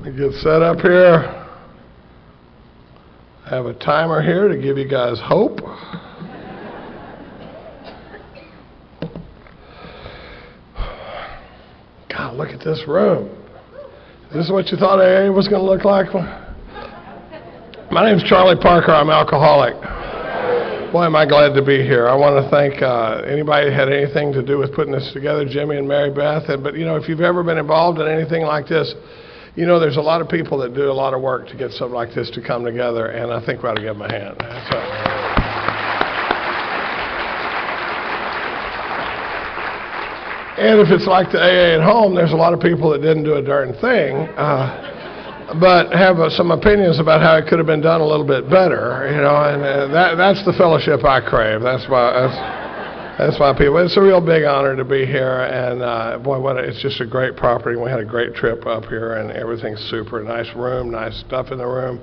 Let me get set up here. I have a timer here to give you guys hope. God, look at this room. Is this what you thought AA was going to look like? My name's Charlie Parker. I'm alcoholic. Boy, am I glad to be here. I want to thank anybody that had anything to do with putting this together, Jimmy and Mary Beth. But, you know, if you've ever been involved in anything like this, you know there's a lot of people that do a lot of work to get something like this to come together, and I think we ought to give them a hand. And if it's like the AA at home, there's a lot of people that didn't do a darn thing, but have some opinions about how it could have been done a little bit better, you know, and that's the fellowship I crave. That's why people, it's a real big honor to be here, and boy, it's just a great property. We had a great trip up here, and everything's super. Nice room, nice stuff in the room.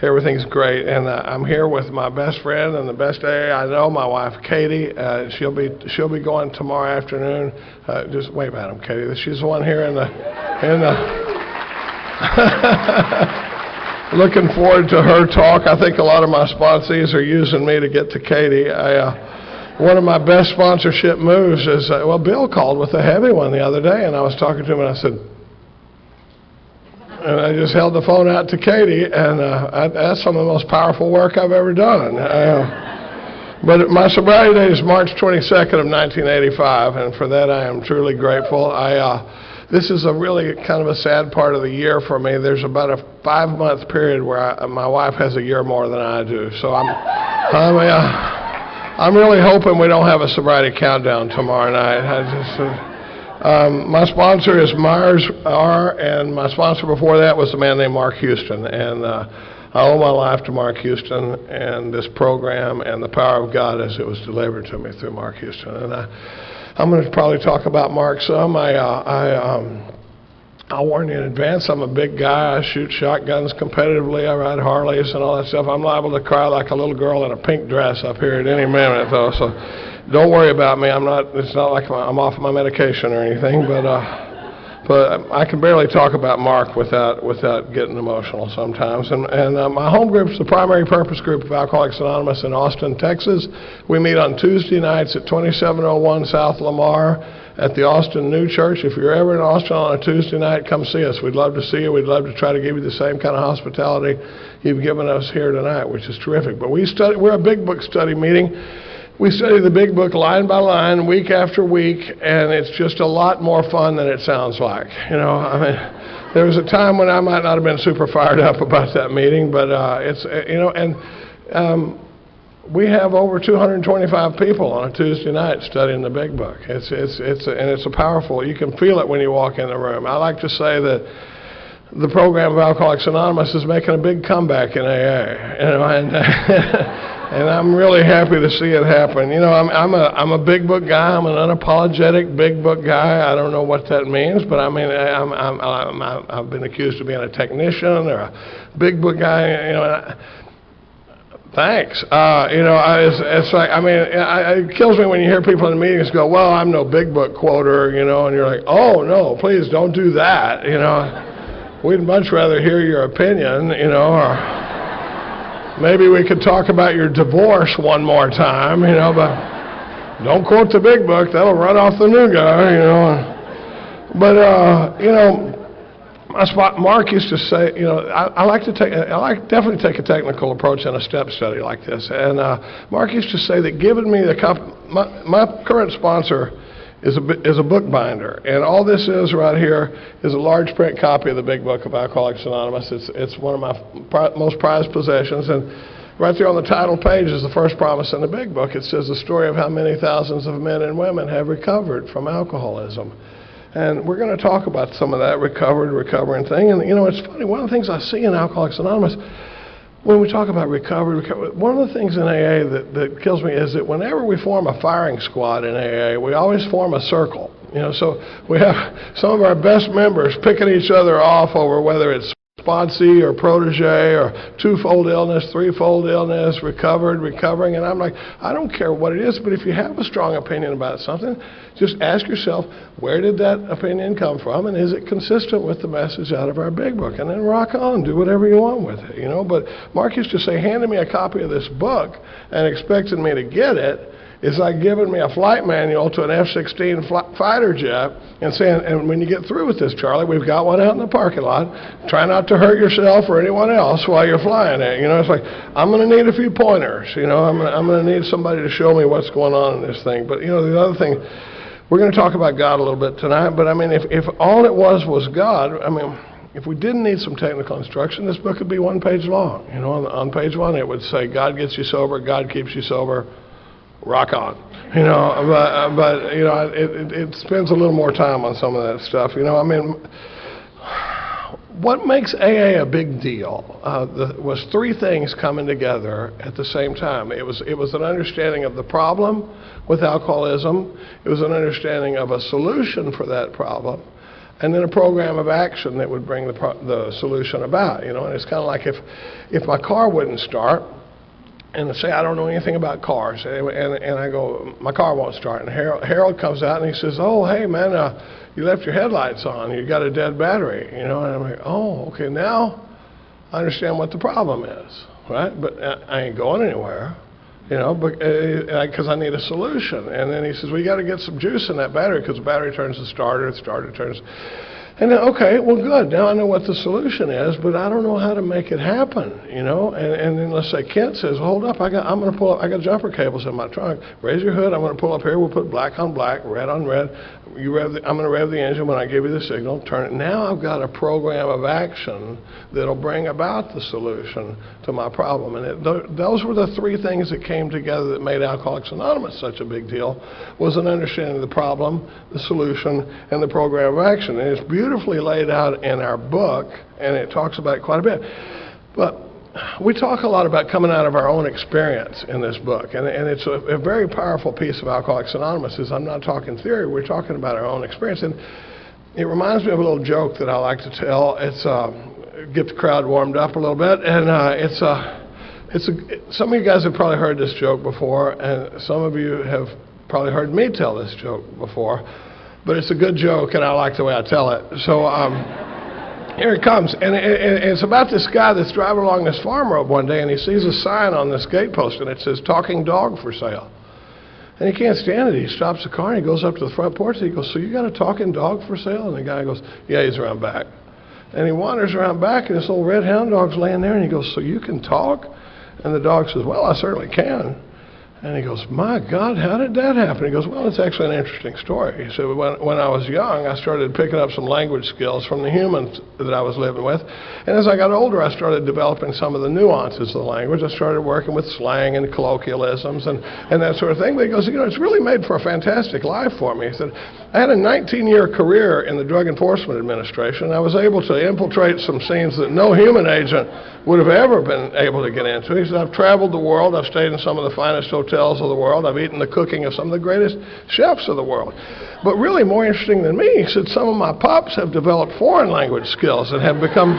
Everything's great, and I'm here with my best friend and the best AA I know, my wife Katie. She'll be going tomorrow afternoon. Just wave at him, Katie. She's the one here in the looking forward to her talk. I think a lot of my sponsees are using me to get to Katie. One of my best sponsorship moves is, well, Bill called with a heavy one the other day, and I was talking to him, and I said, and I just held the phone out to Katie, and that's some of the most powerful work I've ever done. But my sobriety date is March 22nd of 1985, and for that I am truly grateful. This is a really kind of a sad part of the year for me. There's about a 5-month period where my wife has a year more than I do, so I'm really hoping we don't have a sobriety countdown tomorrow night. My sponsor is Myers R., and my sponsor before that was a man named Mark Houston. And I owe my life to Mark Houston and this program and the power of God as it was delivered to me through Mark Houston. And I'm going to probably talk about Mark some. I'll warn you in advance, I'm a big guy. I shoot shotguns competitively. I ride Harleys and all that stuff. I'm liable to cry like a little girl in a pink dress up here at any minute, though. So don't worry about me. It's not like I'm off my medication or anything, but I can barely talk about Mark without getting emotional sometimes. And my home group is the Primary Purpose Group of Alcoholics Anonymous in Austin, Texas. We meet on Tuesday nights at 2701 South Lamar at the Austin New Church. If you're ever in Austin on a Tuesday night, come see us. We'd love to see you. We'd love to try to give you the same kind of hospitality you've given us here tonight, which is terrific. But we're a big book study meeting. We study the big book line by line, week after week, and it's just a lot more fun than it sounds like. You know, I mean, there was a time when I might not have been super fired up about that meeting, but we have over 225 people on a Tuesday night studying the big book. It's a powerful. You can feel it when you walk in the room. I like to say that the program of Alcoholics Anonymous is making a big comeback in AA. You know, and I'm really happy to see it happen. You know, I'm a big book guy. I'm an unapologetic big book guy. I don't know what that means, but I mean, I've been accused of being a technician or a big book guy. You know. Thanks. You know, it's like, I mean, it kills me when you hear people in the meetings go, well, I'm no big book quoter, you know, and you're like, oh, no, please don't do that, you know. We'd much rather hear your opinion, you know, or maybe we could talk about your divorce one more time, you know, but don't quote the big book. That'll run off the new guy, you know. But, you know, Mark used to say, you know, I definitely take a technical approach in a step study like this. And Mark used to say that giving me my current sponsor is a bookbinder, and all this is right here is a large print copy of the Big Book of Alcoholics Anonymous. It's one of my most prized possessions, and right there on the title page is the first promise in the Big Book. It says the story of how many thousands of men and women have recovered from alcoholism. And we're going to talk about some of that recovering thing. And, you know, it's funny. One of the things I see in Alcoholics Anonymous, when we talk about recovery, one of the things in AA that kills me is that whenever we form a firing squad in AA, we always form a circle. You know, so we have some of our best members picking each other off over whether it's sponsee or protege or twofold illness, threefold illness, recovered, recovering, and I'm like, I don't care what it is, but if you have a strong opinion about something, just ask yourself, where did that opinion come from, and is it consistent with the message out of our big book? And then rock on, do whatever you want with it, you know. But Mark used to say, handing me a copy of this book and expecting me to get it is like giving me a flight manual to an F-16 fighter jet and saying, and when you get through with this, Charlie, we've got one out in the parking lot. Try not to hurt yourself or anyone else while you're flying it. You know, it's like, I'm going to need a few pointers. You know, I'm going to need somebody to show me what's going on in this thing. But, you know, the other thing, we're going to talk about God a little bit tonight, but I mean, if all it was God, I mean, if we didn't need some technical instruction, this book would be 1 page long. You know, on page 1 it would say, God gets you sober, God keeps you sober, rock on. You know, but you know, it spends a little more time on some of that stuff. You know, I mean, what makes AA a big deal was 3 things coming together at the same time. It was an understanding of the problem with alcoholism. It was an understanding of a solution for that problem, and then a program of action that would bring the solution about. You know, and it's kind of like if my car wouldn't start, and say I don't know anything about cars, and I go, my car won't start, and Harold comes out and he says, oh, hey man, you left your headlights on, you got a dead battery, you know, and I'm like, oh, okay, now I understand what the problem is, right? But I ain't going anywhere, you know, because I need a solution. And then he says, well, you got to get some juice in that battery, because the battery turns the starter turns. And then, okay, well, good. Now I know what the solution is, but I don't know how to make it happen, you know. And then let's say Kent says, hold up, I got jumper cables in my trunk. Raise your hood. I'm going to pull up here. We'll put black on black, red on red. I'm going to rev the engine when I give you the signal. Turn it. Now I've got a program of action that'll bring about the solution to my problem. And those were the 3 things that came together that made Alcoholics Anonymous such a big deal, was an understanding of the problem, the solution, and the program of action. And it's beautifully laid out in our book, and it talks about it quite a bit. But we talk a lot about coming out of our own experience in this book, and it's a very powerful piece of Alcoholics Anonymous. Is I'm not talking theory, we're talking about our own experience. And it reminds me of a little joke that I like to tell. It's get the crowd warmed up a little bit, and some of you guys have probably heard this joke before, and some of you have probably heard me tell this joke before. But it's a good joke, and I like the way I tell it. So here it comes. And it's about this guy that's driving along this farm road one day, and he sees a sign on this gate post, and it says, talking dog for sale. And he can't stand it. He stops the car, and he goes up to the front porch, and he goes, so you got a talking dog for sale? And the guy goes, yeah, he's around back. And he wanders around back, and this old red hound dog's laying there, and he goes, so you can talk? And the dog says, well, I certainly can. And he goes, my God, how did that happen? He goes, well, it's actually an interesting story. He said, when I was young, I started picking up some language skills from the humans that I was living with. And as I got older, I started developing some of the nuances of the language. I started working with slang and colloquialisms and that sort of thing. But he goes, you know, it's really made for a fantastic life for me. He said, I had a 19-year career in the Drug Enforcement Administration. I was able to infiltrate some scenes that no human agent would have ever been able to get into. He said, I've traveled the world. I've stayed in some of the finest hotels of the world. I've eaten the cooking of some of the greatest chefs of the world. But really more interesting than me, he said, some of my pups have developed foreign language skills and have become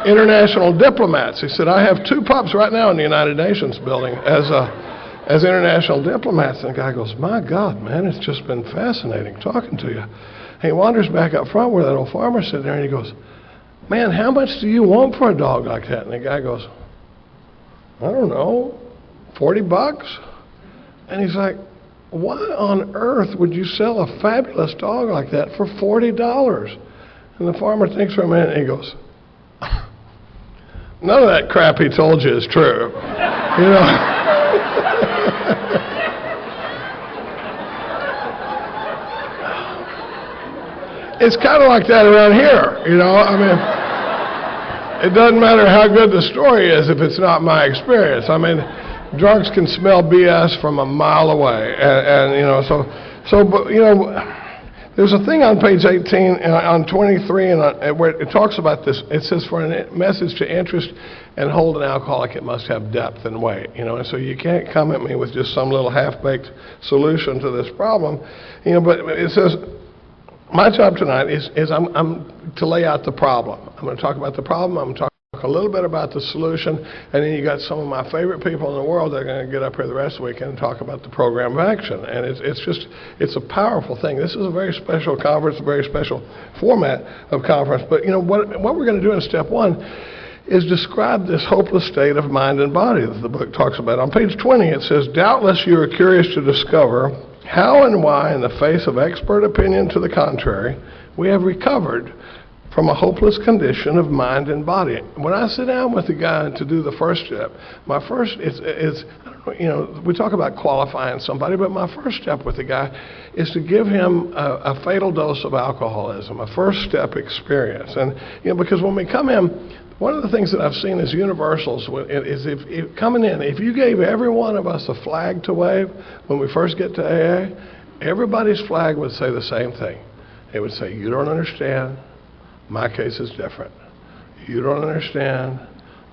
international diplomats. He said, I have 2 pups right now in the United Nations building as international diplomats. And the guy goes, my God, man, it's just been fascinating talking to you. And he wanders back up front where that old farmer's sitting there, and he goes, man, how much do you want for a dog like that? And the guy goes, I don't know, $40? And he's like, why on earth would you sell a fabulous dog like that for $40? And the farmer thinks for a minute, and he goes, none of that crap he told you is true. You know? It's kind of like that around here, you know. I mean, it doesn't matter how good the story is if it's not my experience. I mean, drunks can smell BS from a mile away, and you know, but you know, there's a thing on page 18, on 23, and where it talks about this. It says, for a message to interest and hold an alcoholic, it must have depth and weight, you know. And so you can't come at me with just some little half-baked solution to this problem, you know. But it says, my job tonight is I'm to lay out the problem. I'm going to talk about the problem. I'm going to talk a little bit about the solution, and then you got some of my favorite people in the world that are going to get up here the rest of the weekend and talk about the program of action. And it's a powerful thing. This is a very special conference, a very special format of conference. But you know what we're going to do in step one is describe this hopeless state of mind and body that the book talks about. On page 20 it says, doubtless you are curious to discover how and why, in the face of expert opinion to the contrary, we have recovered from a hopeless condition of mind and body. When I sit down with the guy to do the first step, my first is you know, we talk about qualifying somebody, but my first step with the guy is to give him a fatal dose of alcoholism, a first step experience. And you know, because when we come in, one of the things that I've seen as universals is if coming in, if you gave every one of us a flag to wave when we first get to AA, everybody's flag would say the same thing. It would say, you don't understand. My case is different. You don't understand.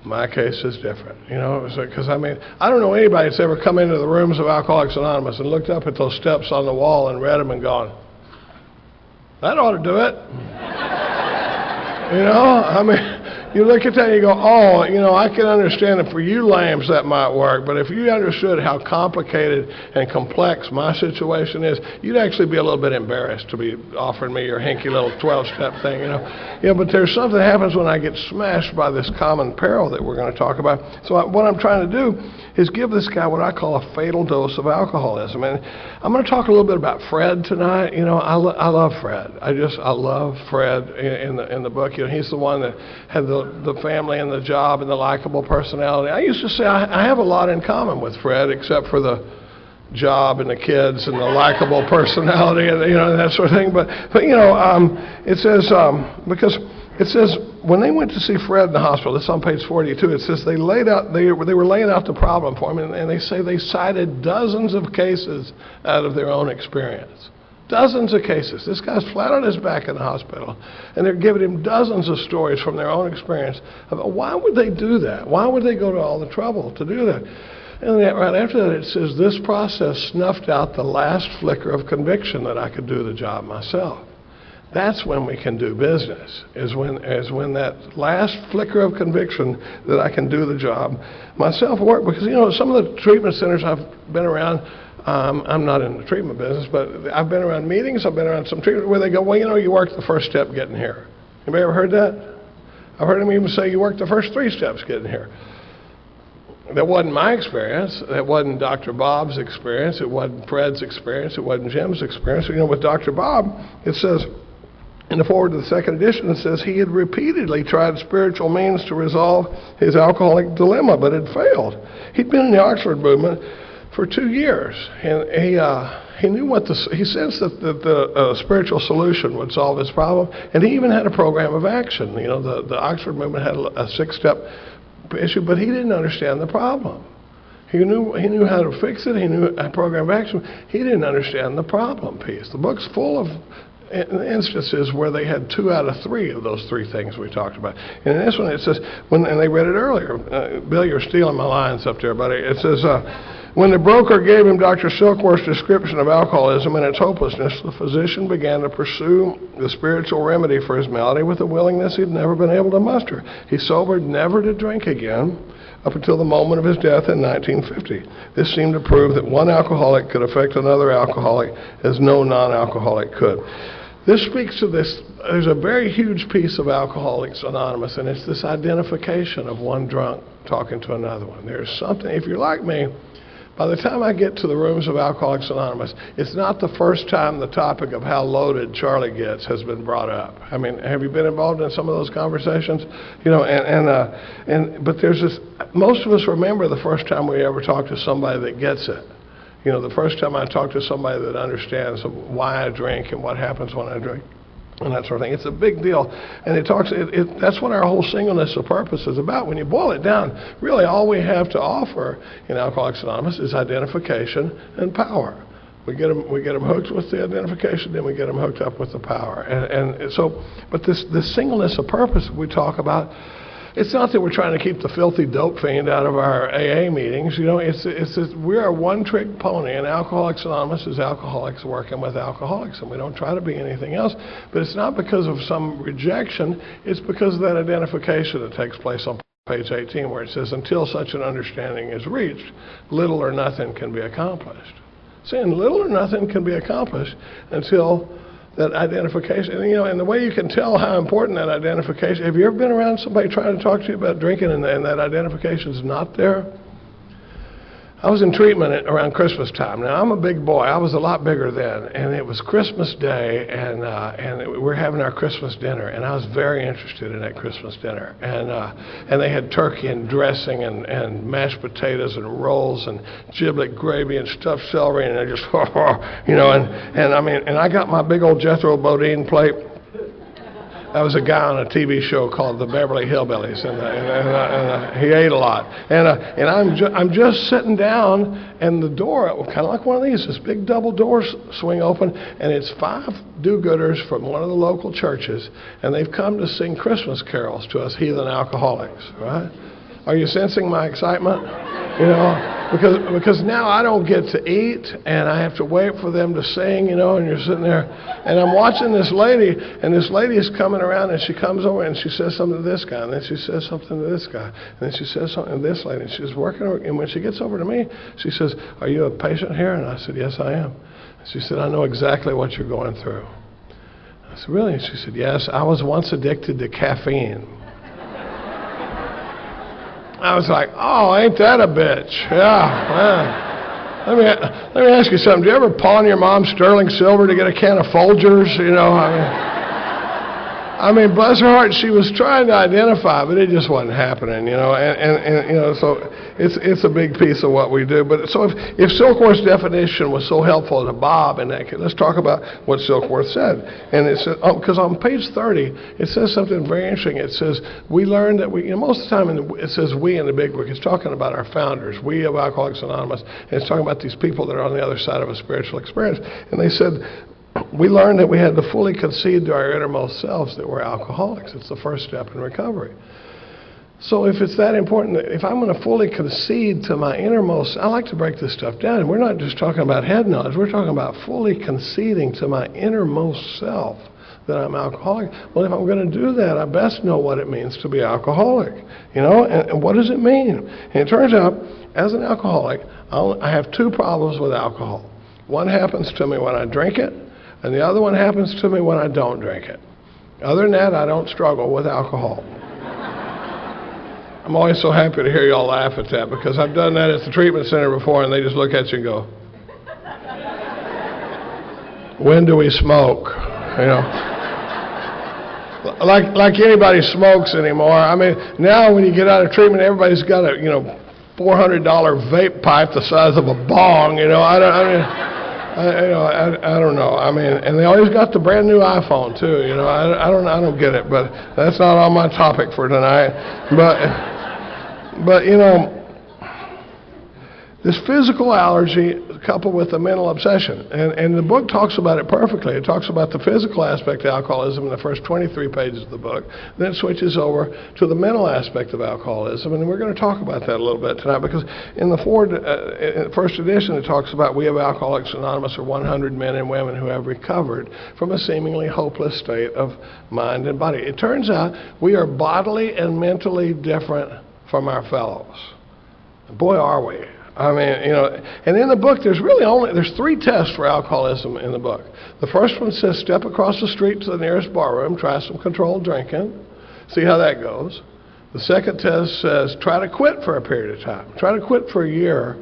My case is different. You know, because I mean, I don't know anybody that's ever come into the rooms of Alcoholics Anonymous and looked up at those steps on the wall and read them and gone, that ought to do it. You know, I mean, you look at that and you go, oh, you know, I can understand that for you lambs that might work, but if you understood how complicated and complex my situation is, you'd actually be a little bit embarrassed to be offering me your hinky little 12-step thing, you know. Yeah, but there's something that happens when I get smashed by this common peril that we're going to talk about. So what I'm trying to do is give this guy what I call a fatal dose of alcoholism. And I'm going to talk a little bit about Fred tonight. You know, I love Fred. I love Fred in the book. You know, he's the one that had the family and the job and the likable personality. I used to say I have a lot in common with Fred, except for the job and the kids and the likable personality and, you know, that sort of thing. But you know, it says because it says when they went to see Fred in the hospital, this is on page 42. It says they were laying out the problem for him, and they say they cited dozens of cases out of their own experience. Dozens of cases. This guy's flat on his back in the hospital, and they're giving him dozens of stories from their own experience about why would they do that? Why would they go to all the trouble to do that? And then right after that it says, this process snuffed out the last flicker of conviction that I could do the job myself. That's when we can do business, is when that last flicker of conviction that I can do the job myself work. Because, you know, some of the treatment centers I've been around, I'm not in the treatment business, but I've been around meetings, I've been around some treatment where they go, well, you know, you worked the first step getting here. Anybody ever heard that? I've heard them even say you worked the first 3 steps getting here. That wasn't my experience. That wasn't Dr. Bob's experience. It wasn't Fred's experience. It wasn't Jim's experience. You know, with Dr. Bob, it says, in the foreword to the second edition, it says he had repeatedly tried spiritual means to resolve his alcoholic dilemma, but had failed. He'd been in the Oxford movement for 2 years, and he knew he sensed that the spiritual solution would solve his problem, and he even had a program of action. You know, the Oxford movement had a 6-step issue, but he didn't understand the problem. He knew how to fix it. He knew a program of action. He didn't understand the problem piece. The book's full of instances where they had 2 out of 3 of those 3 things we talked about. And in this one it says, and they read it earlier. Bill, you're stealing my lines up there, buddy. It says, when the broker gave him Dr. Silkworth's description of alcoholism and its hopelessness, the physician began to pursue the spiritual remedy for his malady with a willingness he'd never been able to muster. He sobered never to drink again up until the moment of his death in 1950. This seemed to prove that one alcoholic could affect another alcoholic as no non-alcoholic could. This speaks to this. There's a very huge piece of Alcoholics Anonymous, and it's this identification of one drunk talking to another one. There's something, if you're like me, by the time I get to the rooms of Alcoholics Anonymous, it's not the first time the topic of how loaded Charlie gets has been brought up. I mean, have you been involved in some of those conversations? You know, but there's this, most of us remember the first time we ever talked to somebody that gets it. You know, the first time I talk to somebody that understands why I drink and what happens when I drink and that sort of thing. It's a big deal. And that's what our whole singleness of purpose is about. When you boil it down, really all we have to offer in Alcoholics Anonymous is identification and power. We get them hooked with the identification, then we get them hooked up with the power. And so, but this singleness of purpose we talk about, It's not that we're trying to keep the filthy dope fiend out of our AA meetings. You know, we are a one-trick pony, and Alcoholics Anonymous is alcoholics working with alcoholics, and we don't try to be anything else. But it's not because of some rejection. It's because of that identification that takes place on page 18, where it says, until such an understanding is reached, little or nothing can be accomplished. Saying little or nothing can be accomplished until that identification, and, you know, and the way you can tell how important that identification, have you ever been around somebody trying to talk to you about drinking and that identification is not there? I was in treatment around Christmas time. Now, I'm a big boy. I was a lot bigger then, and it was Christmas Day, and we're having our Christmas dinner, and I was very interested in that Christmas dinner. And they had turkey and dressing and mashed potatoes and rolls and giblet gravy and stuffed celery, and I just, you know, and I got my big old Jethro Bodine plate. I was a guy on a TV show called The Beverly Hillbillies, and he ate a lot. And I'm just sitting down, and the door, kind of like one of these, this big double doors swing open, and it's 5 do-gooders from one of the local churches, and they've come to sing Christmas carols to us heathen alcoholics, right? Are you sensing my excitement? You know, because now I don't get to eat, and I have to wait for them to sing, you know, and you're sitting there, and I'm watching this lady, and this lady is coming around, and she comes over, and she says something to this guy, and then she says something to this guy, and then she says something to this lady, and she's working over, and when she gets over to me, she says, "Are you a patient here?" And I said, "Yes, I am." And she said, "I know exactly what you're going through." I said, "Really?" And she said, "Yes, I was once addicted to caffeine." I was like, "Oh, ain't that a bitch?" Yeah. Let me ask you something. Do you ever pawn your mom's sterling silver to get a can of Folgers? You know, I mean, bless her heart, she was trying to identify, but it just wasn't happening, you know. And you know, so it's a big piece of what we do. But so if Silkworth's definition was so helpful to Bob in that case, let's talk about what Silkworth said. And it says, because on page 30, it says something very interesting. It says, we learned that we, you know, most of the time it says we in the big book. It's talking about our founders, we of Alcoholics Anonymous. And it's talking about these people that are on the other side of a spiritual experience. And they said, we learned that we had to fully concede to our innermost selves that we're alcoholics. It's the first step in recovery. So if it's that important, if I'm going to fully concede to my innermost, I like to break this stuff down. And we're not just talking about head knowledge. We're talking about fully conceding to my innermost self that I'm alcoholic. Well, if I'm going to do that, I best know what it means to be alcoholic. You know, and what does it mean? And it turns out, as an alcoholic, I have 2 problems with alcohol. One happens to me when I drink it, and the other one happens to me when I don't drink it. Other than that, I don't struggle with alcohol. I'm always so happy to hear y'all laugh at that, because I've done that at the treatment center before, and they just look at you and go, "When do we smoke?" You know, like anybody smokes anymore. I mean, now when you get out of treatment, everybody's got a, you know, $400 vape pipe the size of a bong. You know, I don't know. I mean, and they always got the brand new iPhone too. You know, I don't get it, but that's not on my topic for tonight. But you know, this physical allergy coupled with the mental obsession, and the book talks about it perfectly. It talks about the physical aspect of alcoholism in the first 23 pages of the book. Then it switches over to the mental aspect of alcoholism, and we're going to talk about that a little bit tonight, because in the first edition it talks about we of Alcoholics Anonymous are 100 men and women who have recovered from a seemingly hopeless state of mind and body. It turns out we are bodily and mentally different from our fellows. Boy, are we. I mean, you know, and in the book, there's 3 tests for alcoholism in the book. The first one says step across the street to the nearest barroom, try some controlled drinking, see how that goes. The second test says try to quit for a period of time. Try to quit for a year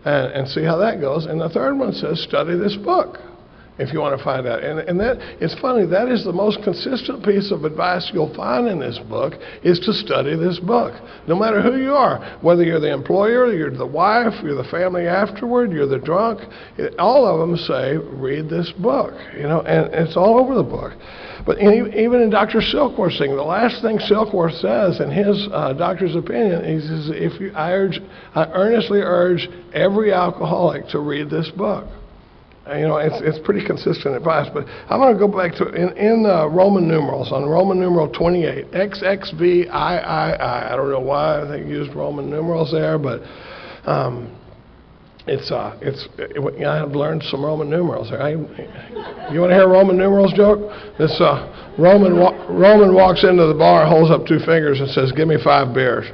and see how that goes. And the third one says study this book, if you want to find out. And that, it's funny, that is the most consistent piece of advice you'll find in this book, is to study this book. No matter who you are, whether you're the employer, you're the wife, you're the family afterward, you're the drunk, all of them say, read this book, you know, and it's all over the book. But even in Dr. Silkworth's thing, the last thing Silkworth says in his doctor's opinion is, I earnestly urge every alcoholic to read this book. You know, it's pretty consistent advice, but I'm going to go back to in Roman numerals, on Roman numeral 28, XXVIII. I don't know why they used Roman numerals there, but I've learned some Roman numerals there. You want to hear a Roman numerals joke? This Roman walks into the bar, holds up two fingers, and says, "Give me 5 beers."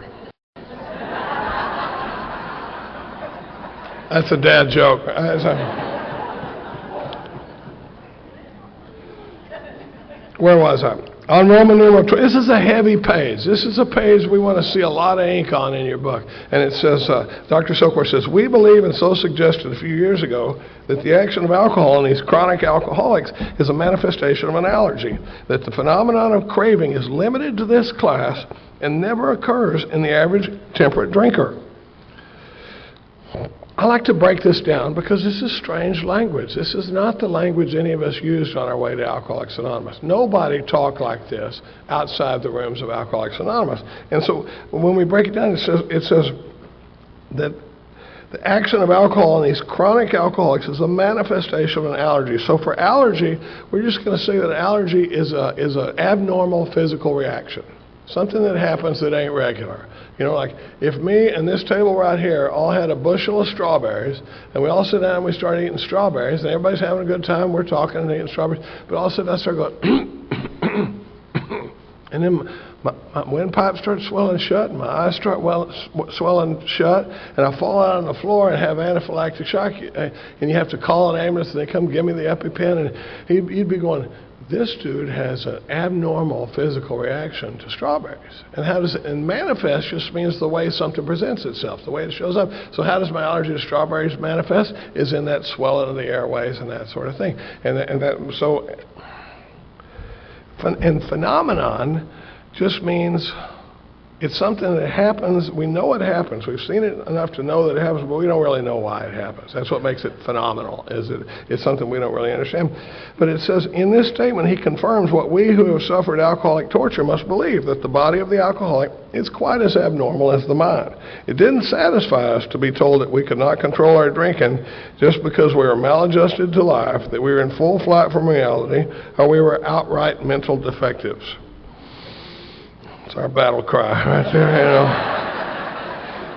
That's a dad joke. Where was I? On Roman numeral 12. This is a heavy page. This is a page we want to see a lot of ink on in your book. And it says, Dr. Sokor says, "We believe, and so suggested a few years ago, that the action of alcohol in these chronic alcoholics is a manifestation of an allergy, that the phenomenon of craving is limited to this class and never occurs in the average temperate drinker." I like to break this down because this is strange language. This is not the language any of us used on our way to Alcoholics Anonymous. Nobody talked like this outside the rooms of Alcoholics Anonymous. And so when we break it down, it says that the action of alcohol in these chronic alcoholics is a manifestation of an allergy. So for allergy, we're just going to say that allergy is an abnormal physical reaction, something that happens that ain't regular. You know, like if me and this table right here all had a bushel of strawberries, and we all sit down and we start eating strawberries, and everybody's having a good time, we're talking and eating strawberries, but all of a sudden I start going, and then my windpipe starts swelling shut, and my eyes start swelling shut, and I fall out on the floor and have anaphylactic shock, and you have to call an ambulance, and they come give me the EpiPen, and you'd be going, this dude has an abnormal physical reaction to strawberries. And how does it, and manifest just means the way something presents itself, the way it shows up. So how does my allergy to strawberries manifest? Is in that swelling of the airways and that sort of thing. And phenomenon just means it's something that happens. We know it happens. We've seen it enough to know that it happens, but we don't really know why it happens. That's what makes it phenomenal, is it's something we don't really understand. But it says, in this statement, he confirms what we who have suffered alcoholic torture must believe, that the body of the alcoholic is quite as abnormal as the mind. It didn't satisfy us to be told that we could not control our drinking just because we were maladjusted to life, that we were in full flight from reality, or we were outright mental defectives. It's our battle cry right there, you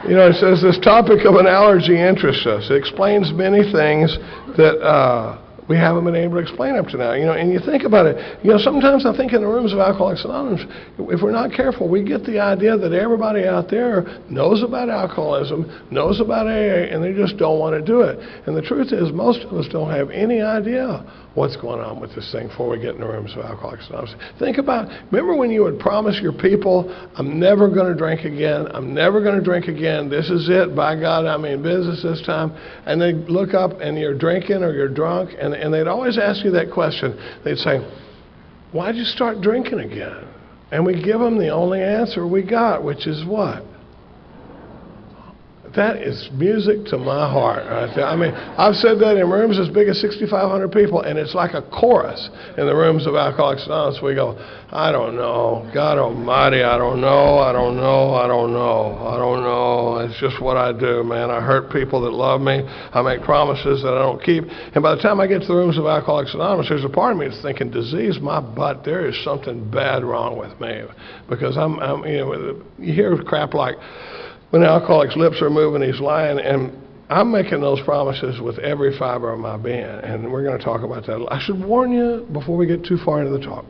know. You know, it says this topic of an allergy interests us. It explains many things that we haven't been able to explain up to now. You know, and you think about it, you know, sometimes I think in the rooms of Alcoholics Anonymous, if we're not careful, we get the idea that everybody out there knows about alcoholism, knows about AA, and they just don't want to do it. And the truth is, most of us don't have any idea what's going on with this thing before we get in the rooms of Alcoholics Anonymous. Think about, remember when you would promise your people, I'm never going to drink again, I'm never going to drink again, this is it, by God, I'm in business this time, and they look up and you're drinking or you're drunk, and they'd always ask you that question. They'd say, why'd you start drinking again? And we give them the only answer we got, which is what? That is music to my heart right there. I mean, I've said that in rooms as big as 6,500 people, and it's like a chorus in the rooms of Alcoholics Anonymous. We go, I don't know, God Almighty, I don't know, I don't know, I don't know, I don't know. It's just what I do, man. I hurt people that love me. I make promises that I don't keep. And by the time I get to the rooms of Alcoholics Anonymous, there's a part of me that's thinking, disease my butt, there is something bad wrong with me. Because I'm you know, you hear crap like, when the alcoholic's lips are moving, he's lying, and I'm making those promises with every fiber of my being, and we're going to talk about that. I should warn you before we get too far into the talk.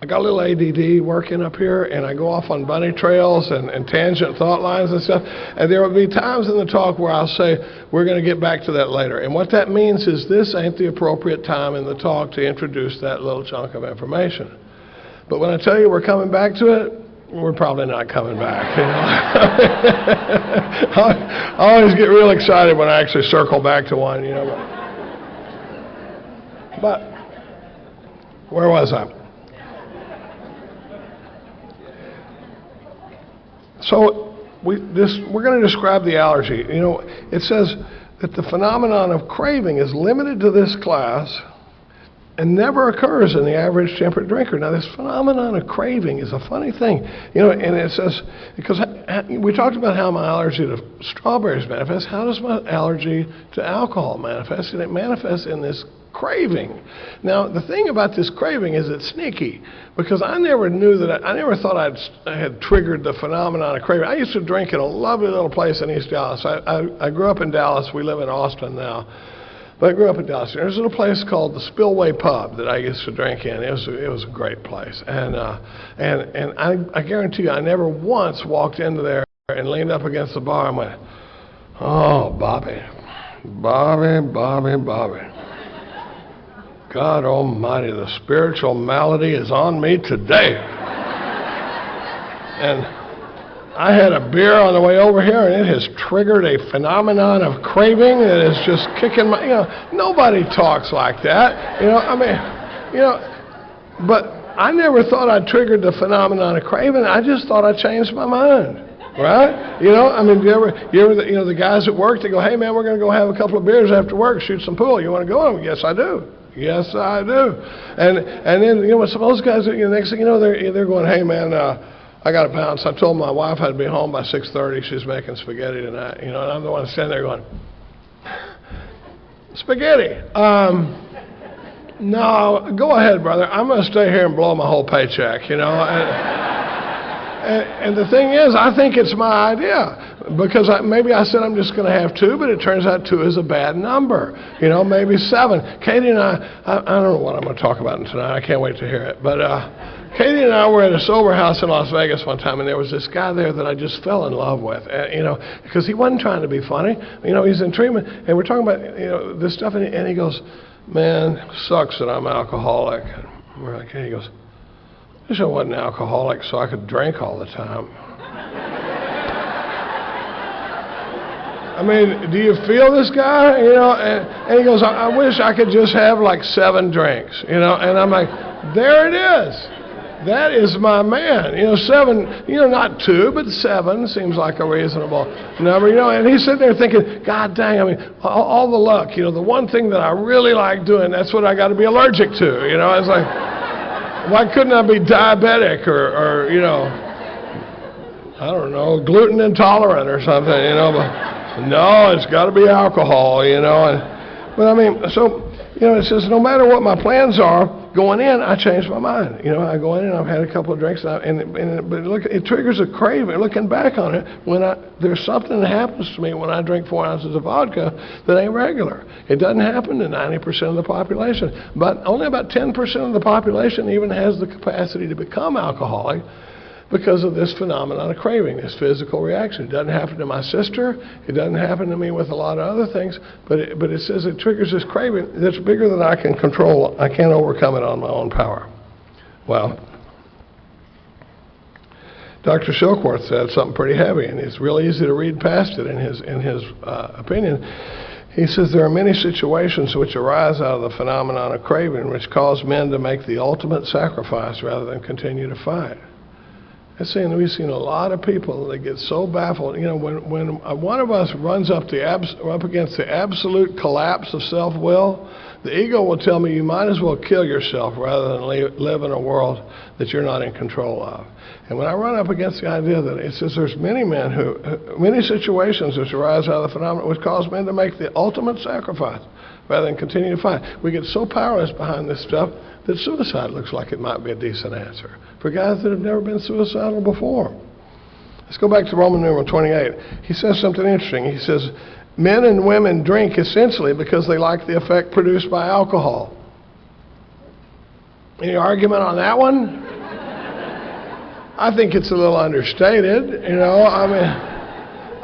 I got a little ADD working up here, and I go off on bunny trails and tangent thought lines and stuff, and there will be times in the talk where I'll say, we're going to get back to that later. And what that means is this ain't the appropriate time in the talk to introduce that little chunk of information. But when I tell you we're coming back to it, we're probably not coming back. You know? I always get real excited when I actually circle back to one, you know. But where was I? So we're going to describe the allergy. You know, it says that the phenomenon of craving is limited to this class and never occurs in the average temperate drinker. Now, this phenomenon of craving is a funny thing, and it says, because we talked about how my allergy to strawberries manifests. How does my allergy to alcohol manifest? And it manifests in this craving. Now, the thing about this craving is it's sneaky, because I never knew that, I never thought I had triggered the phenomenon of craving. I used to drink at a lovely little place in East Dallas. I grew up in Dallas. We live in Austin now. But I grew up in Dallas. There's a little place called the Spillway Pub that I used to drink in. It was a great place. And I guarantee you, I never once walked into there and leaned up against the bar and went, "Oh, Bobby, Bobby, Bobby, Bobby. God almighty, the spiritual malady is on me today." And I had a beer on the way over here, and it has triggered a phenomenon of craving that is just kicking my, nobody talks like that. But I never thought I triggered the phenomenon of craving. I just thought I changed my mind. Right? You ever, the guys at work, they go, "Hey man, we're going to go have a couple of beers after work, shoot some pool. You want to go?" Yes, I do. Yes, I do. And then, some of those guys, next thing you know, they're going, "Hey man, I got to bounce. I told my wife I'd be home by 6:30. She's making spaghetti tonight." And I'm the one standing there going, "Spaghetti? No, go ahead, brother. I'm going to stay here and blow my whole paycheck, And the thing is, I think it's my idea, because maybe I said I'm just going to have 2, but it turns out 2 is a bad number. Maybe 7. Katie and I don't know what I'm going to talk about tonight. I can't wait to hear it. But Katie and I were at a sober house in Las Vegas one time, and there was this guy there that I just fell in love with, because he wasn't trying to be funny. He's in treatment, and we're talking about, this stuff, and he goes, "Man, sucks that I'm alcoholic." And we're like, hey, he goes, "I wish I wasn't alcoholic so I could drink all the time." Do you feel this guy? And he goes, I wish I could just have like 7 drinks, And I'm like, there it is. That is my man. 7, not 2, but 7 seems like a reasonable number, And he's sitting there thinking, God dang, all the luck, the one thing that I really like doing, that's what I got to be allergic to, It's like, why couldn't I be diabetic or I don't know, gluten intolerant or something, But no, it's got to be alcohol, It says no matter what my plans are, going in, I change my mind. I go in and I've had a couple of drinks, but look, it triggers a craving. Looking back on it, there's something that happens to me when I drink 4 ounces of vodka that ain't regular. It doesn't happen to 90% of the population, but only about 10% of the population even has the capacity to become alcoholic because of this phenomenon of craving, this physical reaction. It doesn't happen to my sister. It doesn't happen to me with a lot of other things, but it says it triggers this craving that's bigger than I can control. I can't overcome it on my own power. Well, Dr. Silkworth said something pretty heavy, and it's real easy to read past it in his opinion. He says there are many situations which arise out of the phenomenon of craving which cause men to make the ultimate sacrifice rather than continue to fight. I'm saying we've seen a lot of people that get so baffled. When one of us runs up against the absolute collapse of self-will, the ego will tell me you might as well kill yourself rather than live in a world that you're not in control of. And when I run up against the idea that it says there's many situations which arise out of the phenomenon which cause men to make the ultimate sacrifice rather than continue to fight. We get so powerless behind this stuff that suicide looks like it might be a decent answer for guys that have never been suicidal before. Let's go back to Roman numeral 28. He says something interesting. He says, men and women drink essentially because they like the effect produced by alcohol. Any argument on that one? I think it's a little understated,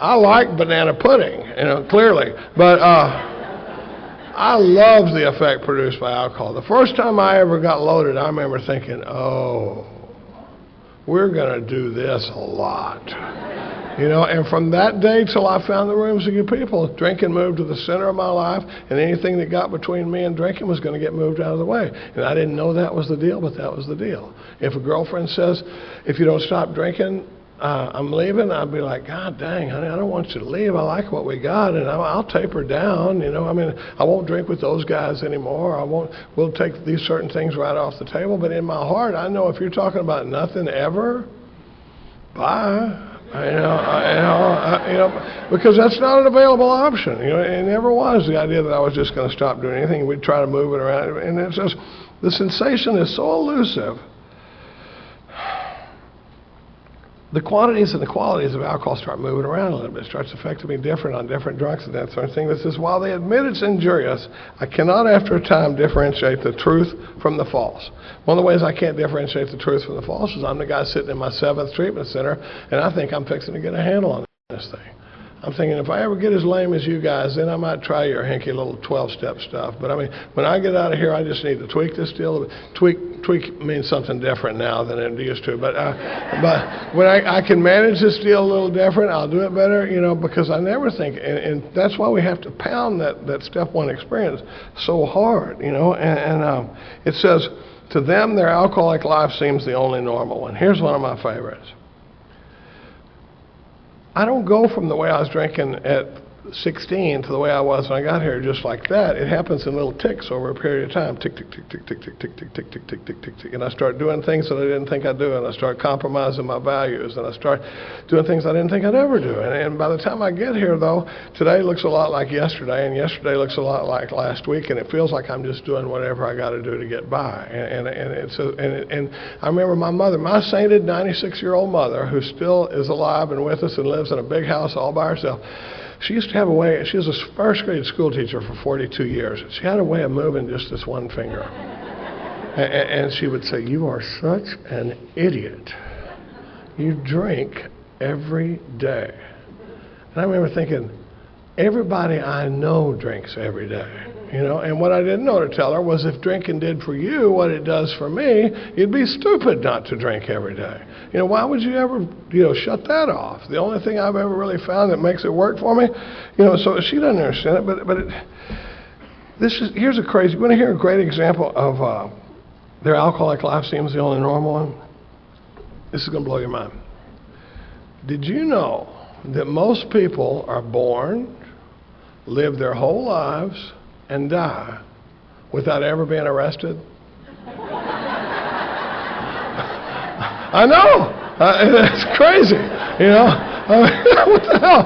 I like banana pudding, clearly, but I love the effect produced by alcohol. The first time I ever got loaded, I remember thinking, oh, we're going to do this a lot. And from that day till I found the rooms of you people, drinking moved to the center of my life, and anything that got between me and drinking was going to get moved out of the way. And I didn't know that was the deal, but that was the deal. If a girlfriend says, if you don't stop drinking, I'm leaving, I'd be like, God dang, honey, I don't want you to leave. I like what we got, and I'll taper down. You know, I mean, I won't drink with those guys anymore. We'll take these certain things right off the table. But in my heart, I know if you're talking about nothing ever, bye. Because that's not an available option. You know, it never was the idea that I was just going to stop doing anything. We'd try to move it around, and it's just the sensation is so elusive. The quantities and the qualities of alcohol start moving around a little bit. It starts affecting me different on different drugs and that sort of thing. This is, while they admit it's injurious, I cannot after a time differentiate the truth from the false. One of the ways I can't differentiate the truth from the false is I'm the guy sitting in my 7th treatment center, and I think I'm fixing to get a handle on this thing. I'm thinking, if I ever get as lame as you guys, then I might try your hinky little 12-step stuff. But I mean, when I get out of here, I just need to tweak this deal. Tweak means something different now than it used to. But when I can manage this deal a little different, I'll do it better, you know, because I never think, and that's why we have to pound that step 1 experience so hard, you know. And it says, to them, their alcoholic life seems the only normal one. Here's one of my favorites. I don't go from the way I was drinking at 16 to the way I was when I got here just like that. It happens in little ticks over a period of time. Tick, tick, tick, tick, tick, tick, tick, tick, tick, tick, tick, tick, tick, tick. And I start doing things that I didn't think I'd do, and I start compromising my values, and I start doing things I didn't think I'd ever do. And by the time I get here, though, today looks a lot like yesterday, and yesterday looks a lot like last week, and it feels like I'm just doing whatever I got to do to get by. And I remember my mother, my sainted 96-year-old mother, who still is alive and with us and lives in a big house all by herself. She used to have a way, she was a 1st grade school teacher for 42 years. She had a way of moving just this one finger. And she would say, "You are such an idiot. You drink every day." And I remember thinking, everybody I know drinks every day. You know, and what I didn't know to tell her was, if drinking did for you what it does for me, you'd be stupid not to drink every day. You know, why would you ever, you know, shut that off? The only thing I've ever really found that makes it work for me, you know, so she doesn't understand it, but here's a crazy, you want to hear a great example of their alcoholic life seems the only normal one? This is going to blow your mind. Did you know that most people are born, live their whole lives, and die without ever being arrested? I know. It's crazy, you know. What the hell?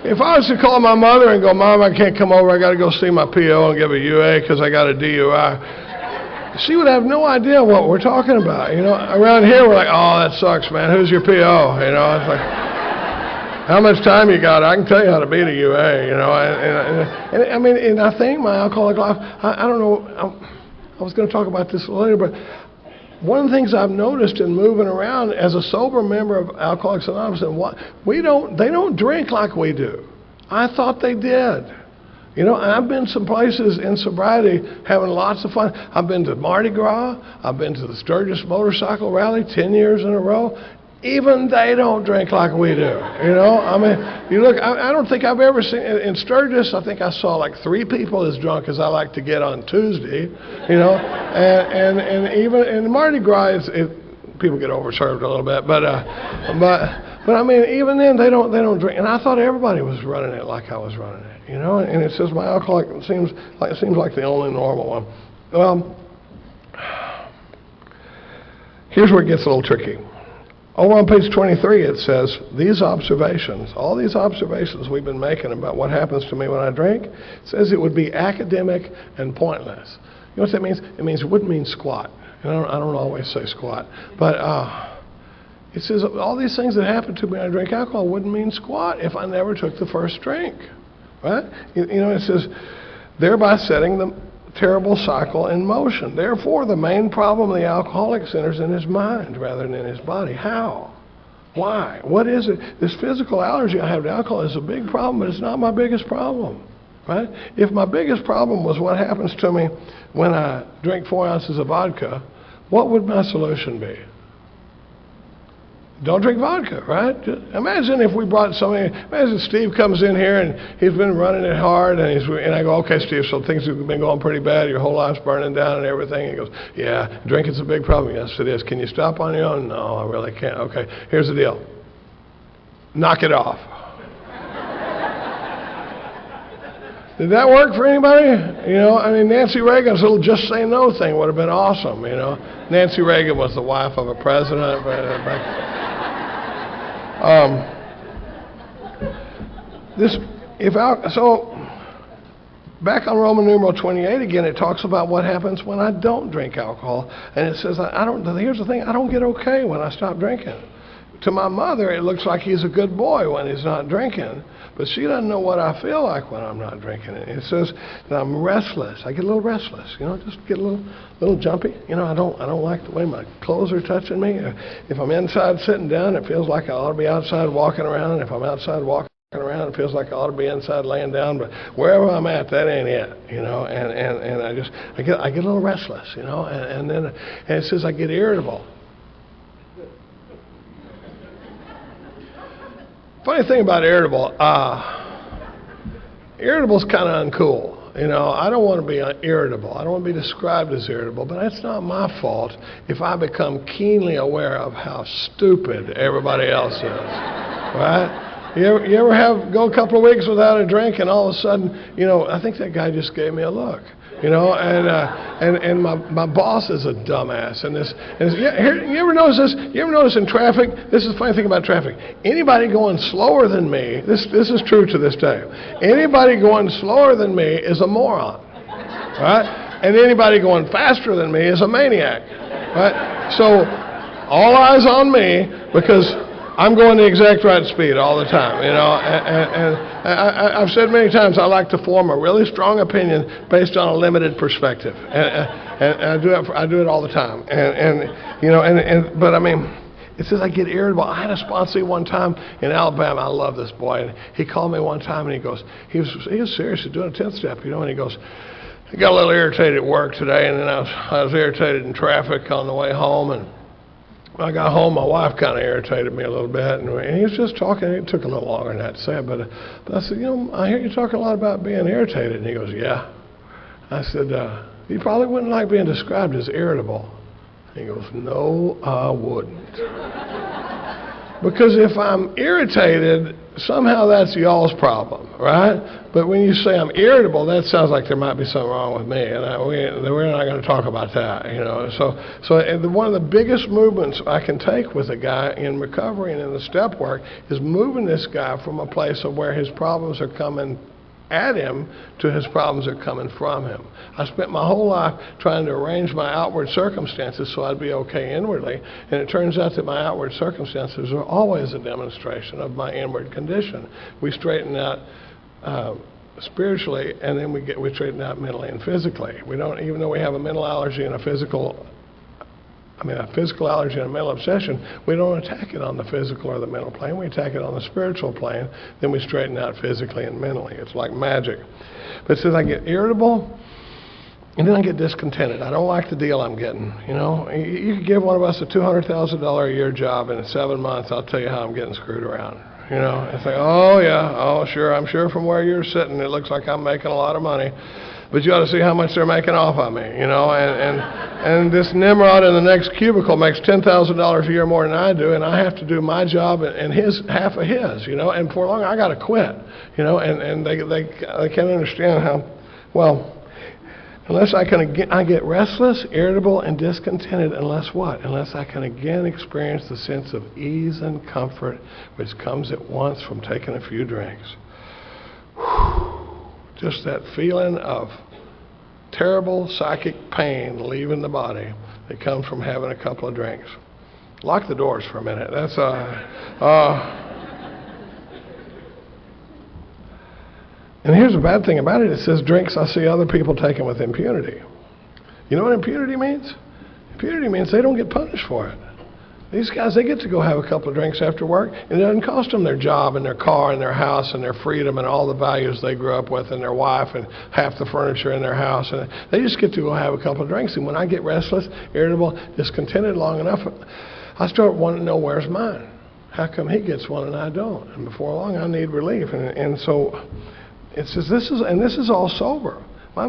If I was to call my mother and go, "Mom, I can't come over. I got to go see my PO and give a UA because I got a DUI," she would have no idea what we're talking about. You know, around here we're like, "Oh, that sucks, man. Who's your PO?" You know, it's like, "How much time you got? I can tell you how to beat a UA," you know. And I mean, and I think my alcoholic life, I don't know, I was going to talk about this later, but one of the things I've noticed in moving around as a sober member of Alcoholics Anonymous, they don't drink like we do. I thought they did. You know, and I've been some places in sobriety having lots of fun. I've been to Mardi Gras. I've been to the Sturgis Motorcycle Rally 10 years in a row. Even they don't drink like we do, you know. I mean, you look, I don't think I've ever seen, in Sturgis, I think I saw like 3 people as drunk as I like to get on Tuesday, you know. And even in Mardi Gras, people get overserved a little bit, but I mean, even then they don't drink. And I thought everybody was running it like I was running it, you know. And it says my alcoholic seems like the only normal one. Well, here's where it gets a little tricky. Over on page 23, it says, these observations, all these observations we've been making about what happens to me when I drink, it says it would be academic and pointless. You know what that means? It means it wouldn't mean squat. And I don't always say squat. But it says all these things that happen to me when I drink alcohol wouldn't mean squat if I never took the first drink. Right? You know, it says, thereby setting the terrible cycle in motion. Therefore, the main problem of the alcoholic centers in his mind rather than in his body. How? Why? What is it? This physical allergy I have to alcohol is a big problem, but it's not my biggest problem. Right? If my biggest problem was what happens to me when I drink 4 ounces of vodka, what would my solution be? Don't drink vodka, right? Imagine if we brought somebody, imagine Steve comes in here and he's been running it hard and I go, okay, Steve, so things have been going pretty bad, your whole life's burning down and everything. He goes, yeah, drinking's a big problem. Yes, it is. Can you stop on your own? No, I really can't. Okay, here's the deal. knock it off. Did that work for anybody? You know, I mean, Nancy Reagan's little just say no thing would have been awesome, you know. Nancy Reagan was the wife of a president. So back on Roman numeral 28 again, it talks about what happens when I don't drink alcohol. And it says, here's the thing, I don't get okay when I stop drinking. To my mother, it looks like he's a good boy when he's not drinking, but she doesn't know what I feel like when I'm not drinking. It says that I'm restless. I get a little restless, you know, just get a little jumpy. You know, I don't like the way my clothes are touching me. If I'm inside sitting down, it feels like I ought to be outside walking around. And if I'm outside walking around, it feels like I ought to be inside laying down. But wherever I'm at, that ain't it, you know. And I get a little restless, you know. And then it says I get irritable. Funny thing about irritable, irritable's kind of uncool. You know, I don't want to be irritable. I don't want to be described as irritable, but that's not my fault if I become keenly aware of how stupid everybody else is, right? You ever go a couple of weeks without a drink and all of a sudden, you know, I think that guy just gave me a look. You know, and my boss is a dumbass. You ever notice this? You ever notice in traffic? This is the funny thing about traffic. Anybody going slower than me, this is true to this day. Anybody going slower than me is a moron, right? And anybody going faster than me is a maniac, right? So all eyes on me because I'm going the exact right speed all the time, you know, and I've said many times I like to form a really strong opinion based on a limited perspective, and I do it all the time, but I mean, it says I get irritable. I had a sponsee one time in Alabama. I love this boy, and he called me one time and he goes, he was serious, he's doing a 10th step, you know, and he goes, I got a little irritated at work today, and then I was irritated in traffic on the way home, and when I got home, my wife kind of irritated me a little bit, and he was just talking. It took a little longer than that to say it, but I said, you know, I hear you talking a lot about being irritated. And he goes, yeah. I said, you probably wouldn't like being described as irritable. He goes, no, I wouldn't. Because if I'm irritated, somehow that's y'all's problem, right? But when you say I'm irritable, that sounds like there might be something wrong with me, and we're not going to talk about that, you know. So one of the biggest movements I can take with a guy in recovery and in the step work is moving this guy from a place of where his problems are coming at him to his problems are coming from him. I spent my whole life trying to arrange my outward circumstances so I'd be okay inwardly, and it turns out that my outward circumstances are always a demonstration of my inward condition. We straighten out spiritually, and then we straighten out mentally and physically. We don't, even though we have a mental allergy and a physical allergy and a mental obsession, we don't attack it on the physical or the mental plane. We attack it on the spiritual plane. Then we straighten out physically and mentally. It's like magic. But it says I get irritable, and then I get discontented. I don't like the deal I'm getting. You know, you could give one of us a $200,000 a year job, and in 7 months, I'll tell you how I'm getting screwed around. You know, it's like, oh yeah, oh sure, I'm sure from where you're sitting, it looks like I'm making a lot of money. But you ought to see how much they're making off of me, you know, and this Nimrod in the next cubicle makes $10,000 a year more than I do, and I have to do my job and his half of his, you know, and before long I got to quit, you know, and they can't understand how, well, unless I get restless, irritable, and discontented, unless what? Unless I can again experience the sense of ease and comfort which comes at once from taking a few drinks. Just that feeling of terrible psychic pain leaving the body that comes from having a couple of drinks. Lock the doors for a minute. That's and here's the bad thing about it. It says drinks I see other people taking with impunity. You know what impunity means? Impunity means they don't get punished for it. These guys, they get to go have a couple of drinks after work, and it doesn't cost them their job and their car and their house and their freedom and all the values they grew up with and their wife and half the furniture in their house. And they just get to go have a couple of drinks. And when I get restless, irritable, discontented long enough, I start wanting to know where's mine. How come he gets one and I don't? And before long, I need relief. And so it says this is all sober. My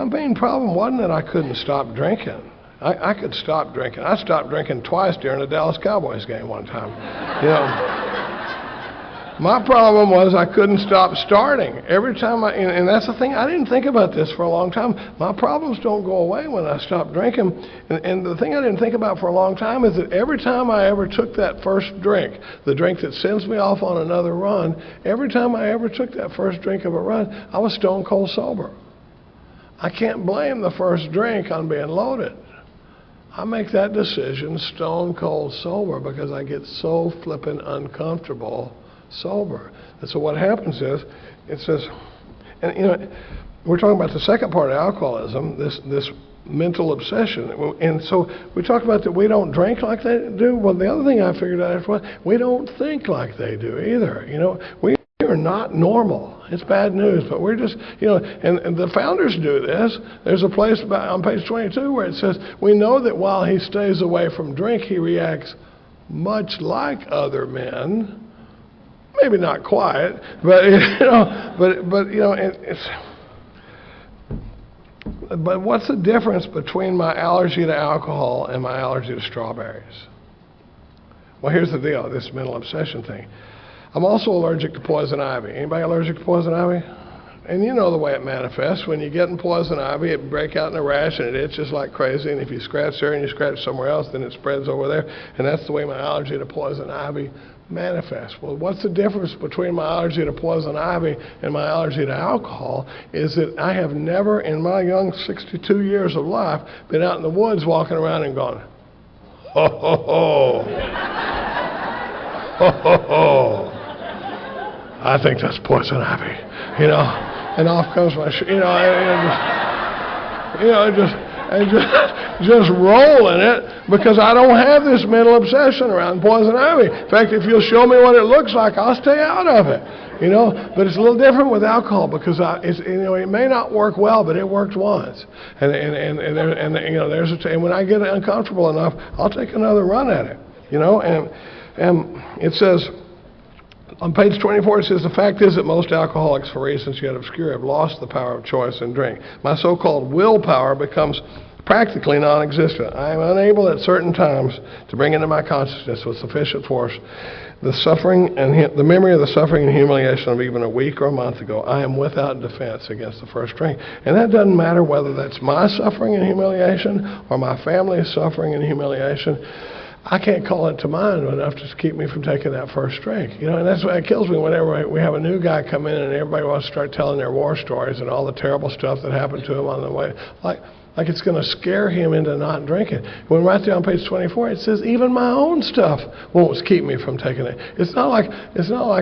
main problem wasn't that I couldn't stop drinking. I could stop drinking. I stopped drinking twice during a Dallas Cowboys game one time. You know, My problem was I couldn't stop starting. Every time and that's the thing, I didn't think about this for a long time. My problems don't go away when I stop drinking. And the thing I didn't think about for a long time is that every time I ever took that first drink, the drink that sends me off on another run, every time I ever took that first drink of a run, I was stone cold sober. I can't blame the first drink on being loaded. I make that decision stone cold sober because I get so flippin' uncomfortable sober. And so what happens is, it says, and you know, we're talking about the second part of alcoholism, this mental obsession. And so we talk about that we don't drink like they do. Well, the other thing I figured out is we don't think like they do either. You know, we are not normal. It's bad news, but we're just, you know, and the founders do this. There's a place on page 22 where it says, we know that while he stays away from drink, he reacts much like other men. Maybe not quite, but you know, but you know, but what's the difference between my allergy to alcohol and my allergy to strawberries? Well, here's the deal, this mental obsession thing. I'm also allergic to poison ivy. Anybody allergic to poison ivy? And you know the way it manifests. When you get in poison ivy, it breaks out in a rash and it itches like crazy. And if you scratch there and you scratch somewhere else, then it spreads over there. And that's the way my allergy to poison ivy manifests. Well, what's the difference between my allergy to poison ivy and my allergy to alcohol is that I have never in my young 62 years of life been out in the woods walking around and going, ho, ho, ho, ho, ho, ho. I think that's poison ivy, you know, and off comes my, just rolling it because I don't have this mental obsession around poison ivy. In fact, if you'll show me what it looks like, I'll stay out of it, you know. But it's a little different with alcohol because it may not work well, but it worked once, and you know, and when I get uncomfortable enough, I'll take another run at it, you know, and it says. On page 24, it says, the fact is that most alcoholics, for reasons yet obscure, have lost the power of choice in drink. My so-called willpower becomes practically non-existent. I am unable at certain times to bring into my consciousness with sufficient force the suffering and the memory of the suffering and humiliation of even a week or a month ago. I am without defense against the first drink. And that doesn't matter whether that's my suffering and humiliation or my family's suffering and humiliation. I can't call it to mind enough to keep me from taking that first drink. You know, and that's why it kills me whenever we have a new guy come in and everybody wants to start telling their war stories and all the terrible stuff that happened to him on the way. Like it's going to scare him into not drinking. When right there on page 24, it says even my own stuff won't keep me from taking it. It's not like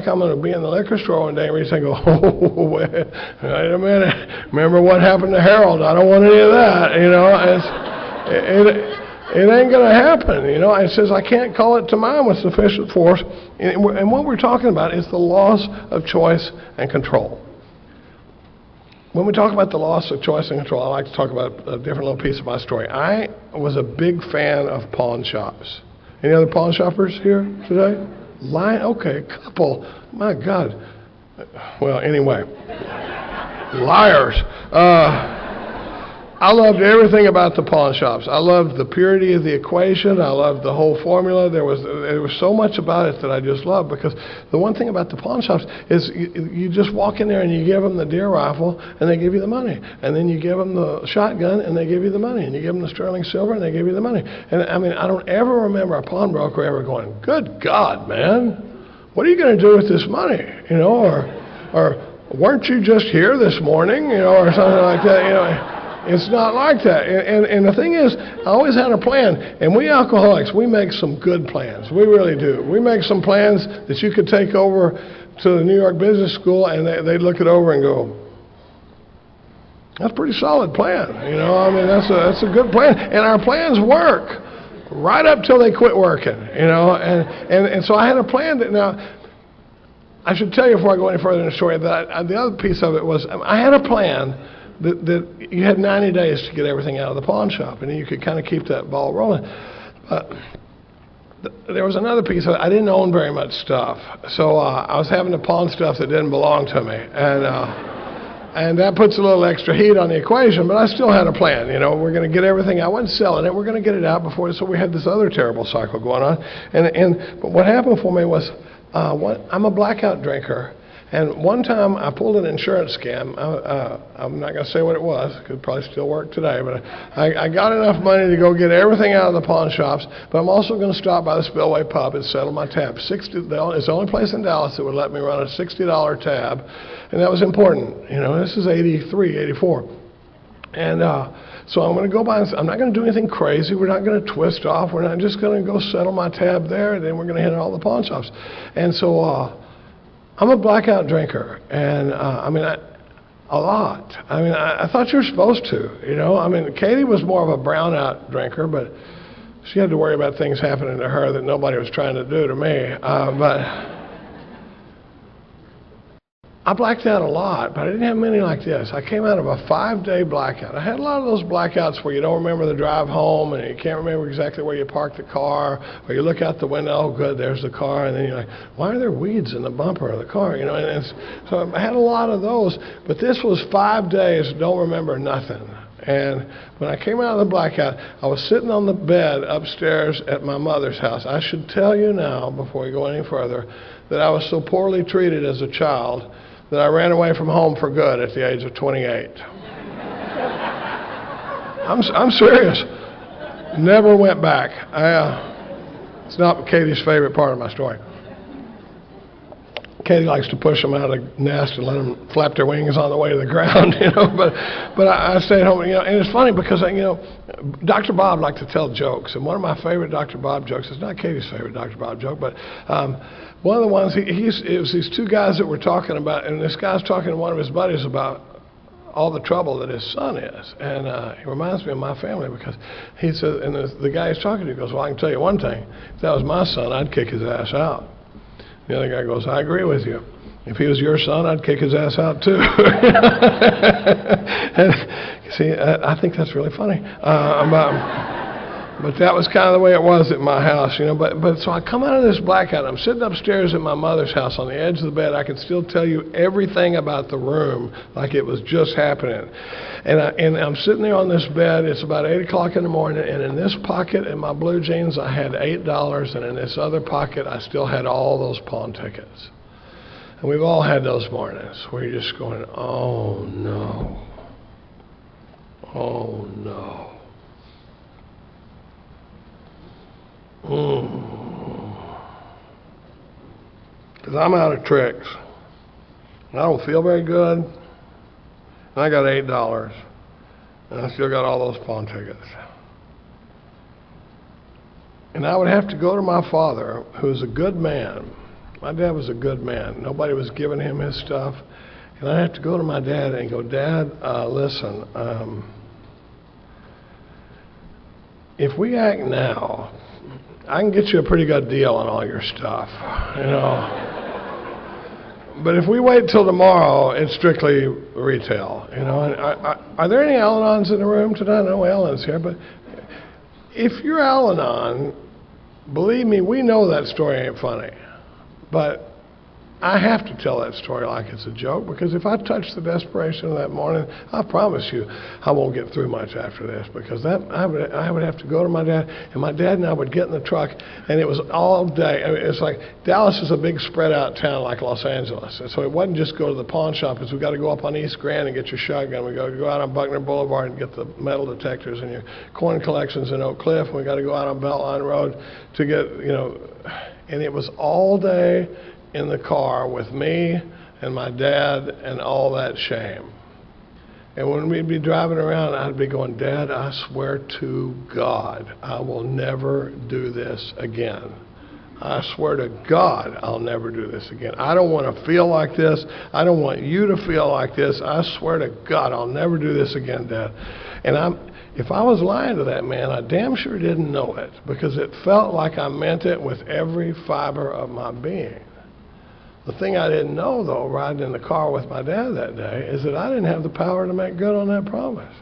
I'm going to be in the liquor store one day and reach and go, oh, wait a minute, remember what happened to Harold? I don't want any of that. You know, it ain't going to happen, you know. It says I can't call it to mind with sufficient force. And what we're talking about is the loss of choice and control. When we talk about the loss of choice and control, I like to talk about a different little piece of my story. I was a big fan of pawn shops. Any other pawn shoppers here today? Okay, a couple. My God. Well, anyway. Liars. I loved everything about the pawn shops. I loved the purity of the equation. I loved the whole formula. There was so much about it that I just loved, because the one thing about the pawn shops is you just walk in there and you give them the deer rifle and they give you the money. And then you give them the shotgun and they give you the money. And you give them the sterling silver and they give you the money. And I mean, I don't ever remember a pawnbroker ever going, good God, man, what are you going to do with this money? You know, or weren't you just here this morning? You know, or something like that, you know. It's not like that. And the thing is, I always had a plan. And we alcoholics, we make some good plans. We really do. We make some plans that you could take over to the New York Business School and they'd look it over and go, that's a pretty solid plan. You know, I mean, that's a good plan. And our plans work right up till they quit working, you know. And so I had a plan that now, I should tell you before I go any further in the story that the other piece of it was I had a plan that you had 90 days to get everything out of the pawn shop, and you could kind of keep that ball rolling. But there was another piece of it. I didn't own very much stuff, so I was having to pawn stuff that didn't belong to me, and that puts a little extra heat on the equation, but I still had a plan. You know, we're going to get everything. I wasn't selling it. We're going to get it out before, so we had this other terrible cycle going on. But what happened for me was I'm a blackout drinker. And one time I pulled an insurance scam. I'm not going to say what it was. It could probably still work today. But I got enough money to go get everything out of the pawn shops. But I'm also going to stop by the Spillway Pub and settle my tab. It's the only place in Dallas that would let me run a $60 tab. And that was important. You know, this is 83, 84. And so I'm going to go by and I'm not going to do anything crazy. We're not going to twist off. We're not just going to go settle my tab there. And then we're going to hit all the pawn shops. And so I'm a blackout drinker, and a lot. I thought you were supposed to, you know. I mean, Katie was more of a brownout drinker, but she had to worry about things happening to her that nobody was trying to do to me. But I blacked out a lot, but I didn't have many like this. I came out of a 5-day blackout. I had a lot of those blackouts where you don't remember the drive home and you can't remember exactly where you parked the car, or you look out the window, oh good, there's the car, and then you're like, why are there weeds in the bumper of the car? You know, so I had a lot of those, but this was 5 days, don't remember nothing. And when I came out of the blackout, I was sitting on the bed upstairs at my mother's house. I should tell you now, before we go any further, that I was so poorly treated as a child that I ran away from home for good at the age of 28. I'm serious. Never went back. It's not Katie's favorite part of my story. Katie likes to push them out of the nest and let them flap their wings on the way to the ground, you know. But I stayed home, you know. And it's funny because you know, Dr. Bob liked to tell jokes, and one of my favorite Dr. Bob jokes is not Katie's favorite Dr. Bob joke, but one of the ones it was these two guys that were talking about, and this guy's talking to one of his buddies about all the trouble that his son is, and he reminds me of my family because he said, and the guy he's talking to goes, well, I can tell you one thing, if that was my son, I'd kick his ass out. The other guy goes, I agree with you. If he was your son, I'd kick his ass out too. And, see, I think that's really funny. But that was kind of the way it was at my house, you know. But so I come out of this blackout. I'm sitting upstairs at my mother's house on the edge of the bed. I can still tell you everything about the room like it was just happening. And I'm sitting there on this bed. It's about 8 o'clock in the morning. And in this pocket in my blue jeans, I had $8. And in this other pocket, I still had all those pawn tickets. And we've all had those mornings where you're just going, oh, no. Oh, no. Because I'm out of tricks. I don't feel very good. And I got $8. And I still got all those pawn tickets. And I would have to go to my father, who's a good man. My dad was a good man. Nobody was giving him his stuff. And I'd have to go to my dad and go, Dad, listen, if we act now, I can get you a pretty good deal on all your stuff, you know. But if we wait till tomorrow, it's strictly retail, you know. And are there any Al-Anons in the room tonight? No Al-Anon's here, but if you're Al-Anon, believe me, we know that story ain't funny. But I have to tell that story like it's a joke, because if I touch the desperation of that morning, I promise you I won't get through much after this, because I would have to go to my dad, and my dad and I would get in the truck, and it was all day. I mean, it's like Dallas is a big spread out town like Los Angeles, and so it wasn't just go to the pawn shop. It's we got to go up on East Grand and get your shotgun. We got to go out on Buckner Boulevard and get the metal detectors and your coin collections in Oak Cliff. And we got to go out on Beltline Road to get, you know, and it was all day in the car with me and my dad and all that shame. And when we'd be driving around, I'd be going, Dad, I swear to God, I will never do this again. I swear to God, I'll never do this again. I don't want to feel like this. I don't want you to feel like this. I swear to God, I'll never do this again, Dad. And if I was lying to that man, I damn sure didn't know it, because it felt like I meant it with every fiber of my being. The thing I didn't know, though, riding in the car with my dad that day, is that I didn't have the power to make good on that promise.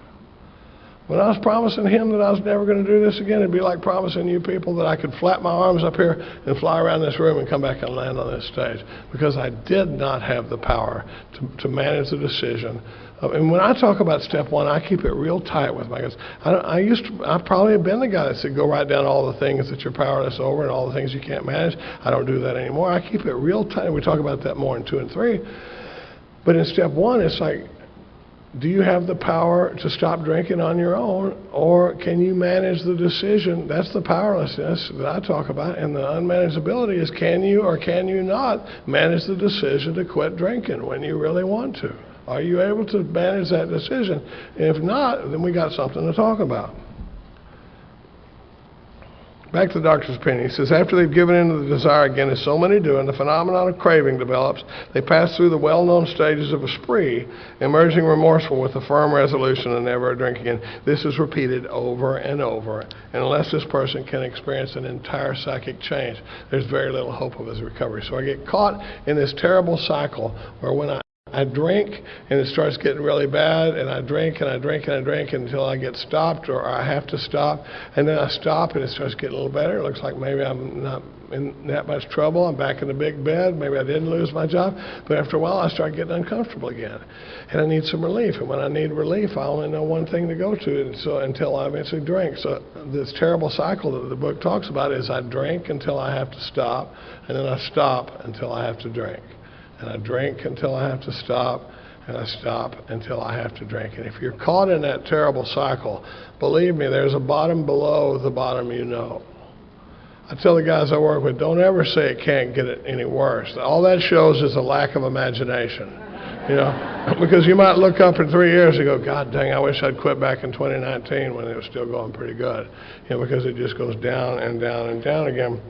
When I was promising him that I was never going to do this again, it'd be like promising you people that I could flap my arms up here and fly around this room and come back and land on this stage, because I did not have the power to manage the decision. And when I talk about step one, I keep it real tight with my guys. I probably have been the guy that said, go write down all the things that you're powerless over and all the things you can't manage. I don't do that anymore. I keep it real tight. We talk about that more in 2 and 3. But in step one, it's like, do you have the power to stop drinking on your own, or can you manage the decision? That's the powerlessness that I talk about, and the unmanageability is, can you or can you not manage the decision to quit drinking when you really want to? Are you able to manage that decision? If not, then we got something to talk about. Back to the doctor's opinion. He says, after they've given in to the desire again, as so many do, and the phenomenon of craving develops, they pass through the well-known stages of a spree, emerging remorseful with a firm resolution to never drink again. This is repeated over and over. And unless this person can experience an entire psychic change, there's very little hope of his recovery. So I get caught in this terrible cycle where when I drink and it starts getting really bad, and I drink and I drink and I drink until I get stopped or I have to stop, and then I stop and it starts getting a little better. It looks like maybe I'm not in that much trouble. I'm back in the big bed. Maybe I didn't lose my job. But after a while, I start getting uncomfortable again, and I need some relief. And when I need relief, I only know one thing to go to, and so until I eventually drink. So this terrible cycle that the book talks about is I drink until I have to stop, and then I stop until I have to drink. And I drink until I have to stop, and I stop until I have to drink. And if you're caught in that terrible cycle, believe me, there's a bottom below the bottom you know. I tell the guys I work with, don't ever say it can't get any worse. All that shows is a lack of imagination, you know, because you might look up in 3 years and go, God dang, I wish I'd quit back in 2019 when it was still going pretty good, you know, because it just goes down and down and down again.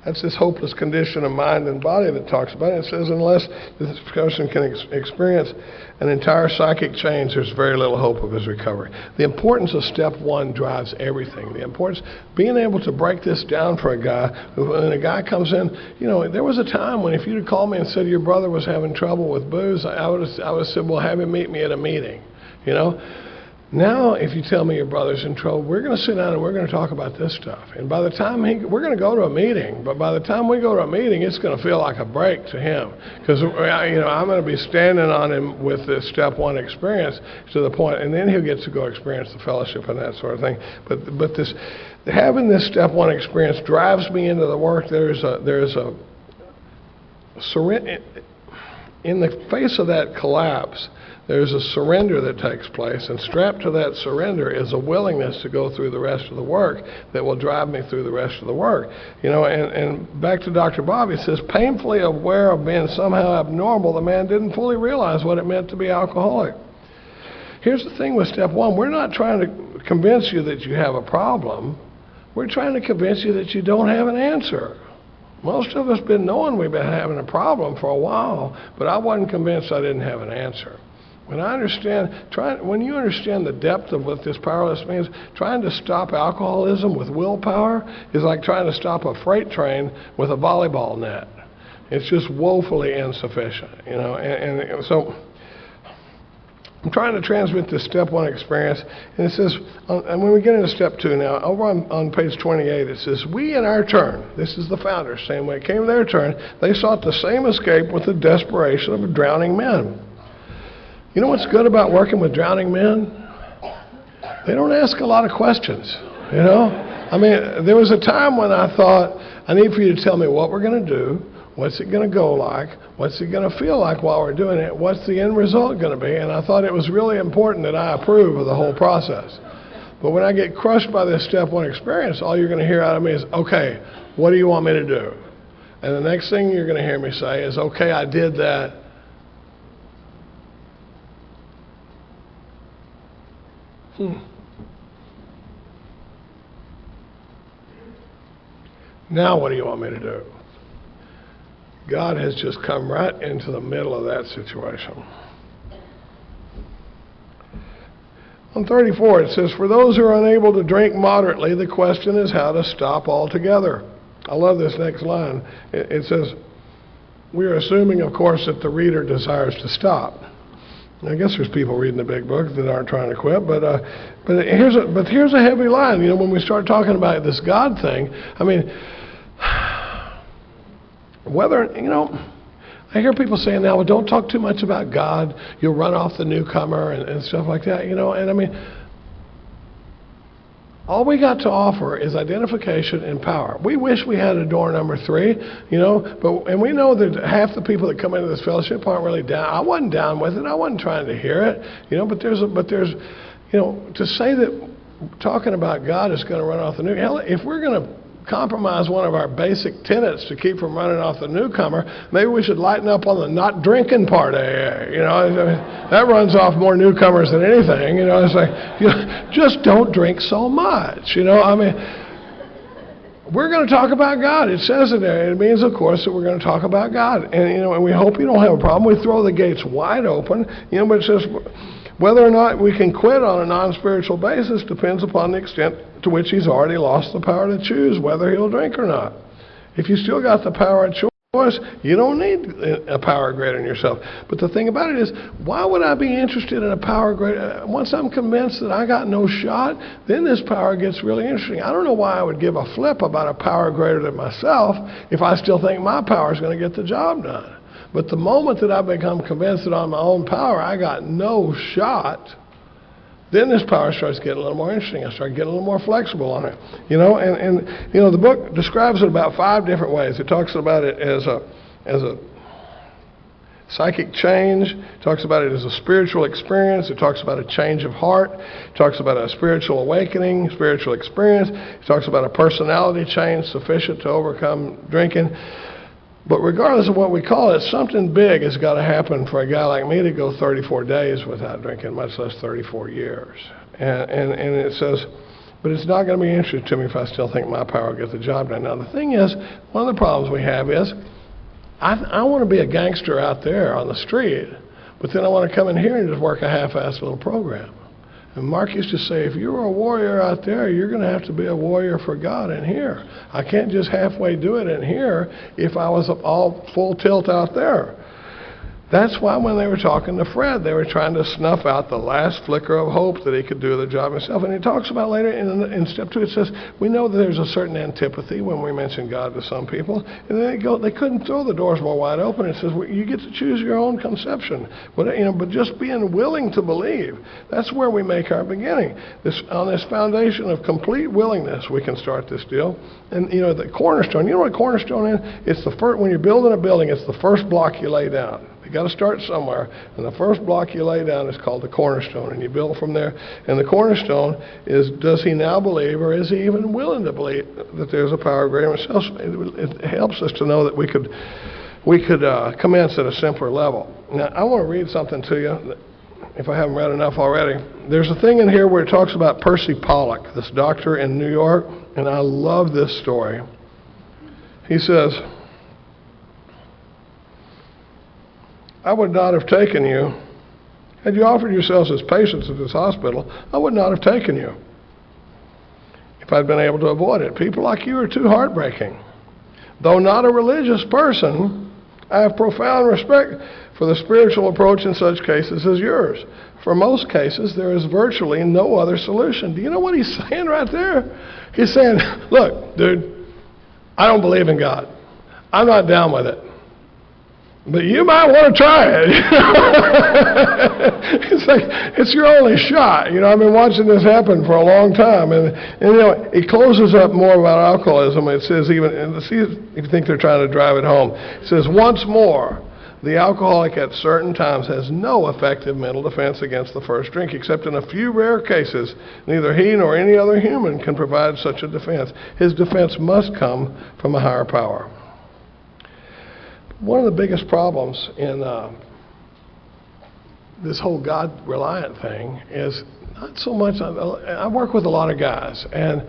That's this hopeless condition of mind and body that talks about it. It says unless this person can experience an entire psychic change, there's very little hope of his recovery. The importance of step one drives everything. The importance, being able to break this down for a guy, when a guy comes in, you know, there was a time when if you'd have called me and said your brother was having trouble with booze, I would have said, well, have him meet me at a meeting, you know. Now, if you tell me your brother's in trouble, we're going to sit down and we're going to talk about this stuff. And by the time we're going to go to a meeting, but by the time we go to a meeting, it's going to feel like a break to him. Because, you know, I'm going to be standing on him with this step one experience to the point, and then he'll get to go experience the fellowship and that sort of thing. But this, having this step one experience drives me into the work. There's a surrender. In the face of that collapse, there's a surrender that takes place, and strapped to that surrender is a willingness to go through the rest of the work that will drive me through the rest of the work. You know, and back to Dr. Bob, he says, painfully aware of being somehow abnormal, the man didn't fully realize what it meant to be alcoholic. Here's the thing with step one. We're not trying to convince you that you have a problem. We're trying to convince you that you don't have an answer. Most of us been knowing we've been having a problem for a while, but I wasn't convinced I didn't have an answer. When you understand the depth of what this powerless means, trying to stop alcoholism with willpower is like trying to stop a freight train with a volleyball net. It's just woefully insufficient, you know. And so I'm trying to transmit this step one experience, and it says, and when we get into step two now, over on page 28, it says, we in our turn, this is the founders saying when it came to their turn, they sought the same escape with the desperation of drowning men. You know what's good about working with drowning men? They don't ask a lot of questions, you know? I mean, there was a time when I thought, I need for you to tell me what we're going to do, what's it going to go like, what's it going to feel like while we're doing it, what's the end result going to be, and I thought it was really important that I approve of the whole process. But when I get crushed by this step one experience, all you're going to hear out of me is, okay, what do you want me to do? And the next thing you're going to hear me say is, okay, I did that. Now what do you want me to do? God has just come right into the middle of that situation. On 34 it says, for those who are unable to drink moderately, the question is how to stop altogether. I love this next line. It says, we are assuming, of course, that the reader desires to stop. I guess there's people reading the big book that aren't trying to quit, but here's a heavy line. You know, when we start talking about this God thing, I mean, whether, you know, I hear people saying now, well, don't talk too much about God. You'll run off the newcomer and stuff like that, you know, and I mean, all we got to offer is identification and power. We wish we had a door number 3, you know, and we know that half the people that come into this fellowship aren't really down. I wasn't down with it. I wasn't trying to hear it, you know, but there's, you know, to say that talking about God is going to run off the newcomer. Hell, if we're going to compromise one of our basic tenets to keep from running off the newcomer, maybe we should lighten up on the not drinking part of it. You know, I mean, that runs off more newcomers than anything. You know, it's like, you know, just don't drink so much. You know, I mean, we're going to talk about God. It says it there. It means, of course, that we're going to talk about God. And, you know, and we hope you don't have a problem. We throw the gates wide open. You know, but it says whether or not we can quit on a non-spiritual basis depends upon the extent to which he's already lost the power to choose whether he'll drink or not. If you still got the power of choice, you don't need a power greater than yourself. But the thing about it is, why would I be interested in a power greater? Once I'm convinced that I got no shot, then this power gets really interesting. I don't know why I would give a flip about a power greater than myself if I still think my power is going to get the job done. But the moment that I become convinced that on my own power I got no shot, then this power starts getting a little more interesting. I start getting a little more flexible on it. You know, and you know, the book describes it about 5 different ways. It talks about it as a psychic change. It talks about it as a spiritual experience. It talks about a change of heart. It talks about a spiritual awakening, spiritual experience. It talks about a personality change sufficient to overcome drinking. But regardless of what we call it, something big has got to happen for a guy like me to go 34 days without drinking, much less 34 years. And it says, but it's not going to be interesting to me if I still think my power will get the job done. Now, the thing is, one of the problems we have is, I want to be a gangster out there on the street, but then I want to come in here and just work a half-assed little program. And Mark used to say, if you were a warrior out there, you're going to have to be a warrior for God in here. I can't just halfway do it in here if I was all full tilt out there. That's why when they were talking to Fred, they were trying to snuff out the last flicker of hope that he could do the job himself. And he talks about later in step 2, it says, we know that there's a certain antipathy when we mention God to some people. And they couldn't throw the doors more wide open. It says, well, you get to choose your own conception. But, you know, but just being willing to believe, that's where we make our beginning. On this foundation of complete willingness, we can start this deal. And, you know, the cornerstone, you know what a cornerstone is? It's the first, when you're building a building, it's the first block you lay down. You got to start somewhere, and the first block you lay down is called the cornerstone, and you build from there. And the cornerstone is, does he now believe, or is he even willing to believe that there's a power greater than himself? It helps us to know that we could commence at a simpler level. Now, I want to read something to you, if I haven't read enough already. There's a thing in here where it talks about Percy Pollock, this doctor in New York, and I love this story. He says, I would not have taken you. Had you offered yourselves as patients at this hospital, I would not have taken you if I'd been able to avoid it. People like you are too heartbreaking. Though not a religious person, I have profound respect for the spiritual approach in such cases as yours. For most cases, there is virtually no other solution. Do you know what he's saying right there? He's saying, look, dude, I don't believe in God. I'm not down with it. But you might want to try it. It's like, it's your only shot. You know, I've been watching this happen for a long time. And you know, it closes up more about alcoholism. It says even, and see if you think they're trying to drive it home. It says, once more, the alcoholic at certain times has no effective mental defense against the first drink, except in a few rare cases, neither he nor any other human can provide such a defense. His defense must come from a higher power. One of the biggest problems in this whole God-reliant thing is not so much, I work with a lot of guys, and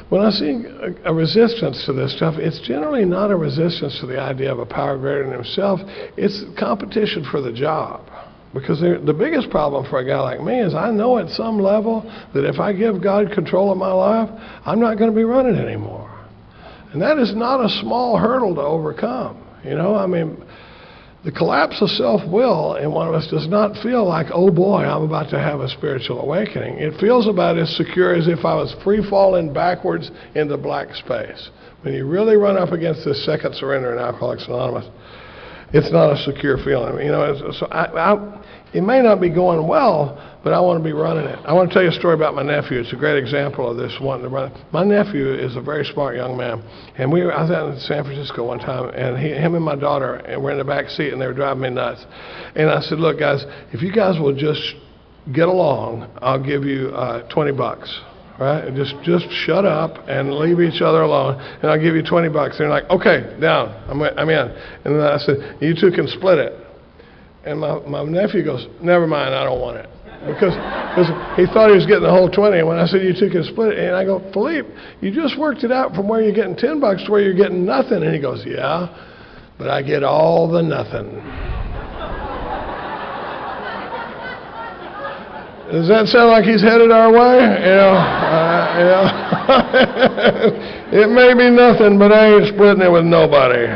when I see a resistance to this stuff, it's generally not a resistance to the idea of a power greater than himself. It's competition for the job. Because the biggest problem for a guy like me is I know at some level that if I give God control of my life, I'm not going to be running anymore. And that is not a small hurdle to overcome. You know, I mean, The collapse of self-will in one of us does not feel like, oh boy, I'm about to have a spiritual awakening. It feels about as secure as if I was free-falling backwards into black space. When you really run up against this second surrender in Alcoholics Anonymous, it's not a secure feeling. You know, it may not be going well, but I want to be running it. I want to tell you a story about my nephew. It's a great example of this wanting to run it. My nephew is a very smart young man, and I was out in San Francisco one time, and him and my daughter were in the back seat, and they were driving me nuts. And I said, look, guys, if you guys will just get along, I'll give you $20. Right? And just shut up and leave each other alone, and I'll give you $20. And they're like, okay, down, I'm in. And then I said, you two can split it. And my nephew goes, never mind, I don't want it. Because he thought he was getting the whole 20. And when I said, you two can split it, and I go, Philippe, you just worked it out from where you're getting $10 to where you're getting nothing. And he goes, yeah, but I get all the nothing. Does that sound like he's headed our way? It may be nothing, but I ain't splitting it with nobody.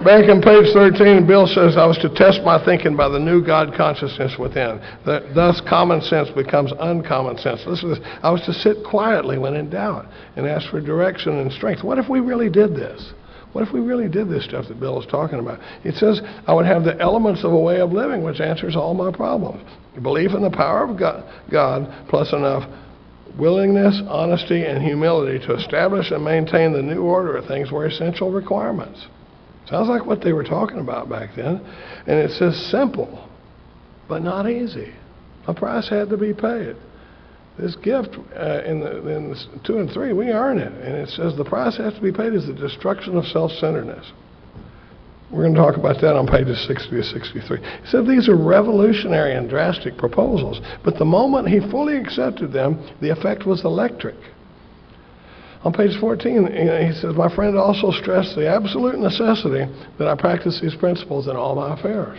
Back on page 13, Bill says, I was to test my thinking by the new God consciousness within. Thus, common sense becomes uncommon sense. Listen to this. I was to sit quietly when in doubt and ask for direction and strength. What if we really did this? What if we really did this stuff that Bill is talking about? It says I would have the elements of a way of living which answers all my problems. Belief in the power of God plus enough willingness, honesty, and humility to establish and maintain the new order of things were essential requirements. Sounds like what they were talking about back then. And it says simple, but not easy. A price had to be paid. This gift in 2 and 3, we earn it. And it says the price has to be paid is the destruction of self-centeredness. We're going to talk about that on pages 60 to 63. He said these are revolutionary and drastic proposals, but the moment he fully accepted them, the effect was electric. On page 14, he says, my friend also stressed the absolute necessity that I practice these principles in all my affairs.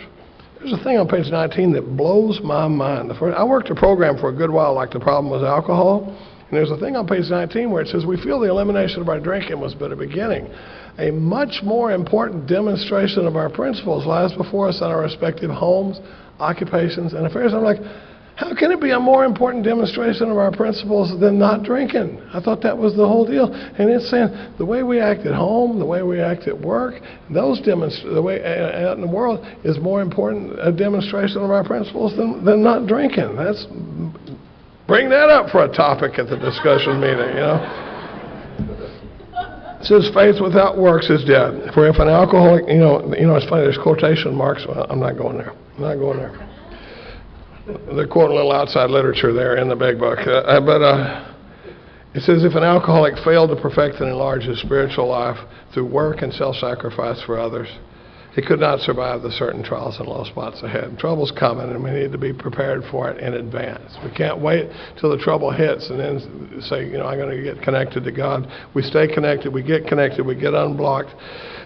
There's a thing on page 19 that blows my mind. I worked a program for a good while like the problem was alcohol, and there's a thing on page 19 where it says we feel the elimination of our drinking was but a beginning. A much more important demonstration of our principles lies before us in our respective homes, occupations, and affairs. I'm like, how can it be a more important demonstration of our principles than not drinking? I thought that was the whole deal. And it's saying the way we act at home, the way we act at work, the way out in the world is more important a demonstration of our principles than not drinking. Bring that up for a topic at the discussion meeting, you know. It says faith without works is dead. For if an alcoholic, you know, it's funny, there's quotation marks. Well, I'm not going there. They're quoting a little outside literature there in the big book. It says if an alcoholic failed to perfect and enlarge his spiritual life through work and self-sacrifice for others, he could not survive the certain trials and low spots ahead. Trouble's coming, and we need to be prepared for it in advance. We can't wait till the trouble hits and then say, you know, I'm going to get connected to God. We stay connected, we get unblocked.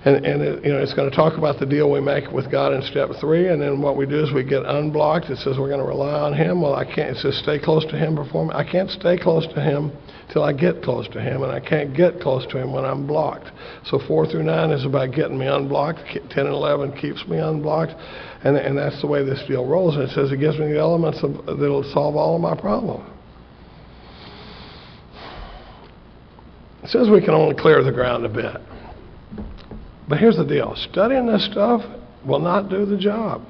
And it's going to talk about the deal we make with God in step 3, and then what we do is we get unblocked. It says we're going to rely on Him. Well, I can't. It says stay close to Him before me. I can't stay close to Him till I get close to Him, and I can't get close to Him when I'm blocked. So 4 through 9 is about getting me unblocked. 10 and 11 keeps me unblocked, and that's the way this deal rolls. And it says it gives me the elements that'll solve all of my problems. It says we can only clear the ground a bit. But here's the deal. Studying this stuff will not do the job.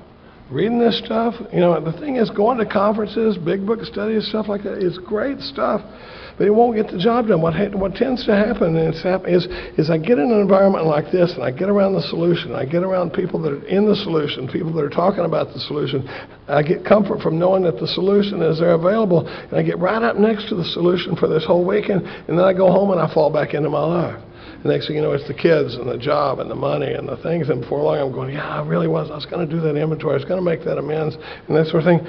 Reading this stuff, the thing is going to conferences, big book studies, stuff like that is great stuff, but it won't get the job done. What tends to happen is I get in an environment like this, and I get around the solution. I get around people that are in the solution, people that are talking about the solution. I get comfort from knowing that the solution is there available, and I get right up next to the solution for this whole weekend, and then I go home and I fall back into my life. The next thing you know, it's the kids and the job and the money and the things. And before long, I'm going, I was going to do that inventory. I was going to make that amends and that sort of thing.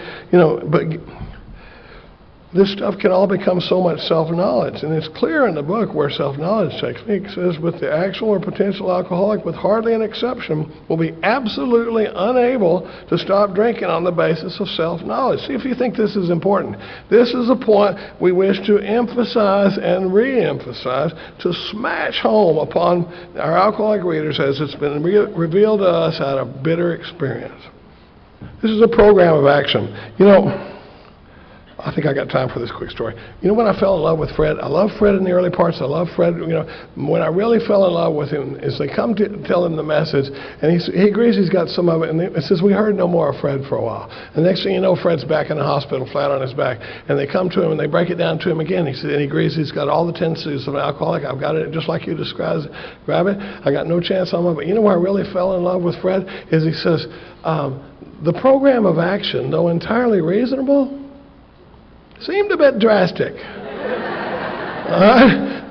But This stuff can all become so much self-knowledge. And it's clear in the book where self-knowledge takes me. It says, with the actual or potential alcoholic, with hardly an exception, will be absolutely unable to stop drinking on the basis of self-knowledge. See if you think this is important. This is a point we wish to emphasize and re-emphasize, to smash home upon our alcoholic readers as it's been revealed to us out of bitter experience. This is a program of action. You know, I think I got time for this quick story. You know, when I fell in love with Fred, I loved Fred in the early parts. I loved Fred, you know. When I really fell in love with him is they come to tell him the message, and he agrees he's got some of it, and it says, we heard no more of Fred for a while. And the next thing you know, Fred's back in the hospital, flat on his back, and they come to him, and they break it down to him again. He said, and he agrees he's got all the tendencies of an alcoholic. I've got it just like you described. Grab it. I got no chance on it. But you know where I really fell in love with Fred is he says, the program of action, though entirely reasonable, seemed a bit drastic.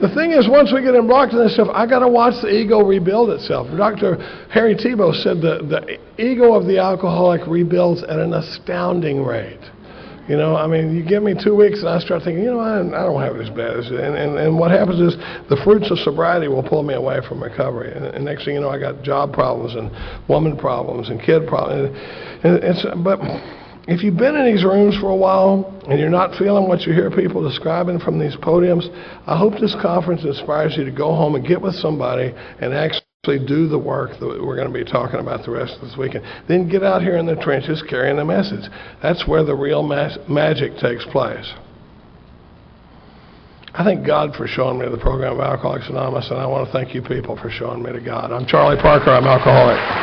The thing is, once we get blocked in this stuff, I got to watch the ego rebuild itself. Dr. Harry Tiebout said the ego of the alcoholic rebuilds at an astounding rate. You know, I mean, you give me 2 weeks and I start thinking, you know, I don't have it as bad as it. And what happens is the fruits of sobriety will pull me away from recovery. And next thing you know, I got job problems and woman problems and kid problems. But if you've been in these rooms for a while and you're not feeling what you hear people describing from these podiums, I hope this conference inspires you to go home and get with somebody and actually do the work that we're going to be talking about the rest of this weekend. Then get out here in the trenches carrying the message. That's where the real magic takes place. I thank God for showing me the program of Alcoholics Anonymous, and I want to thank you people for showing me to God. I'm Charlie Parker. I'm alcoholic.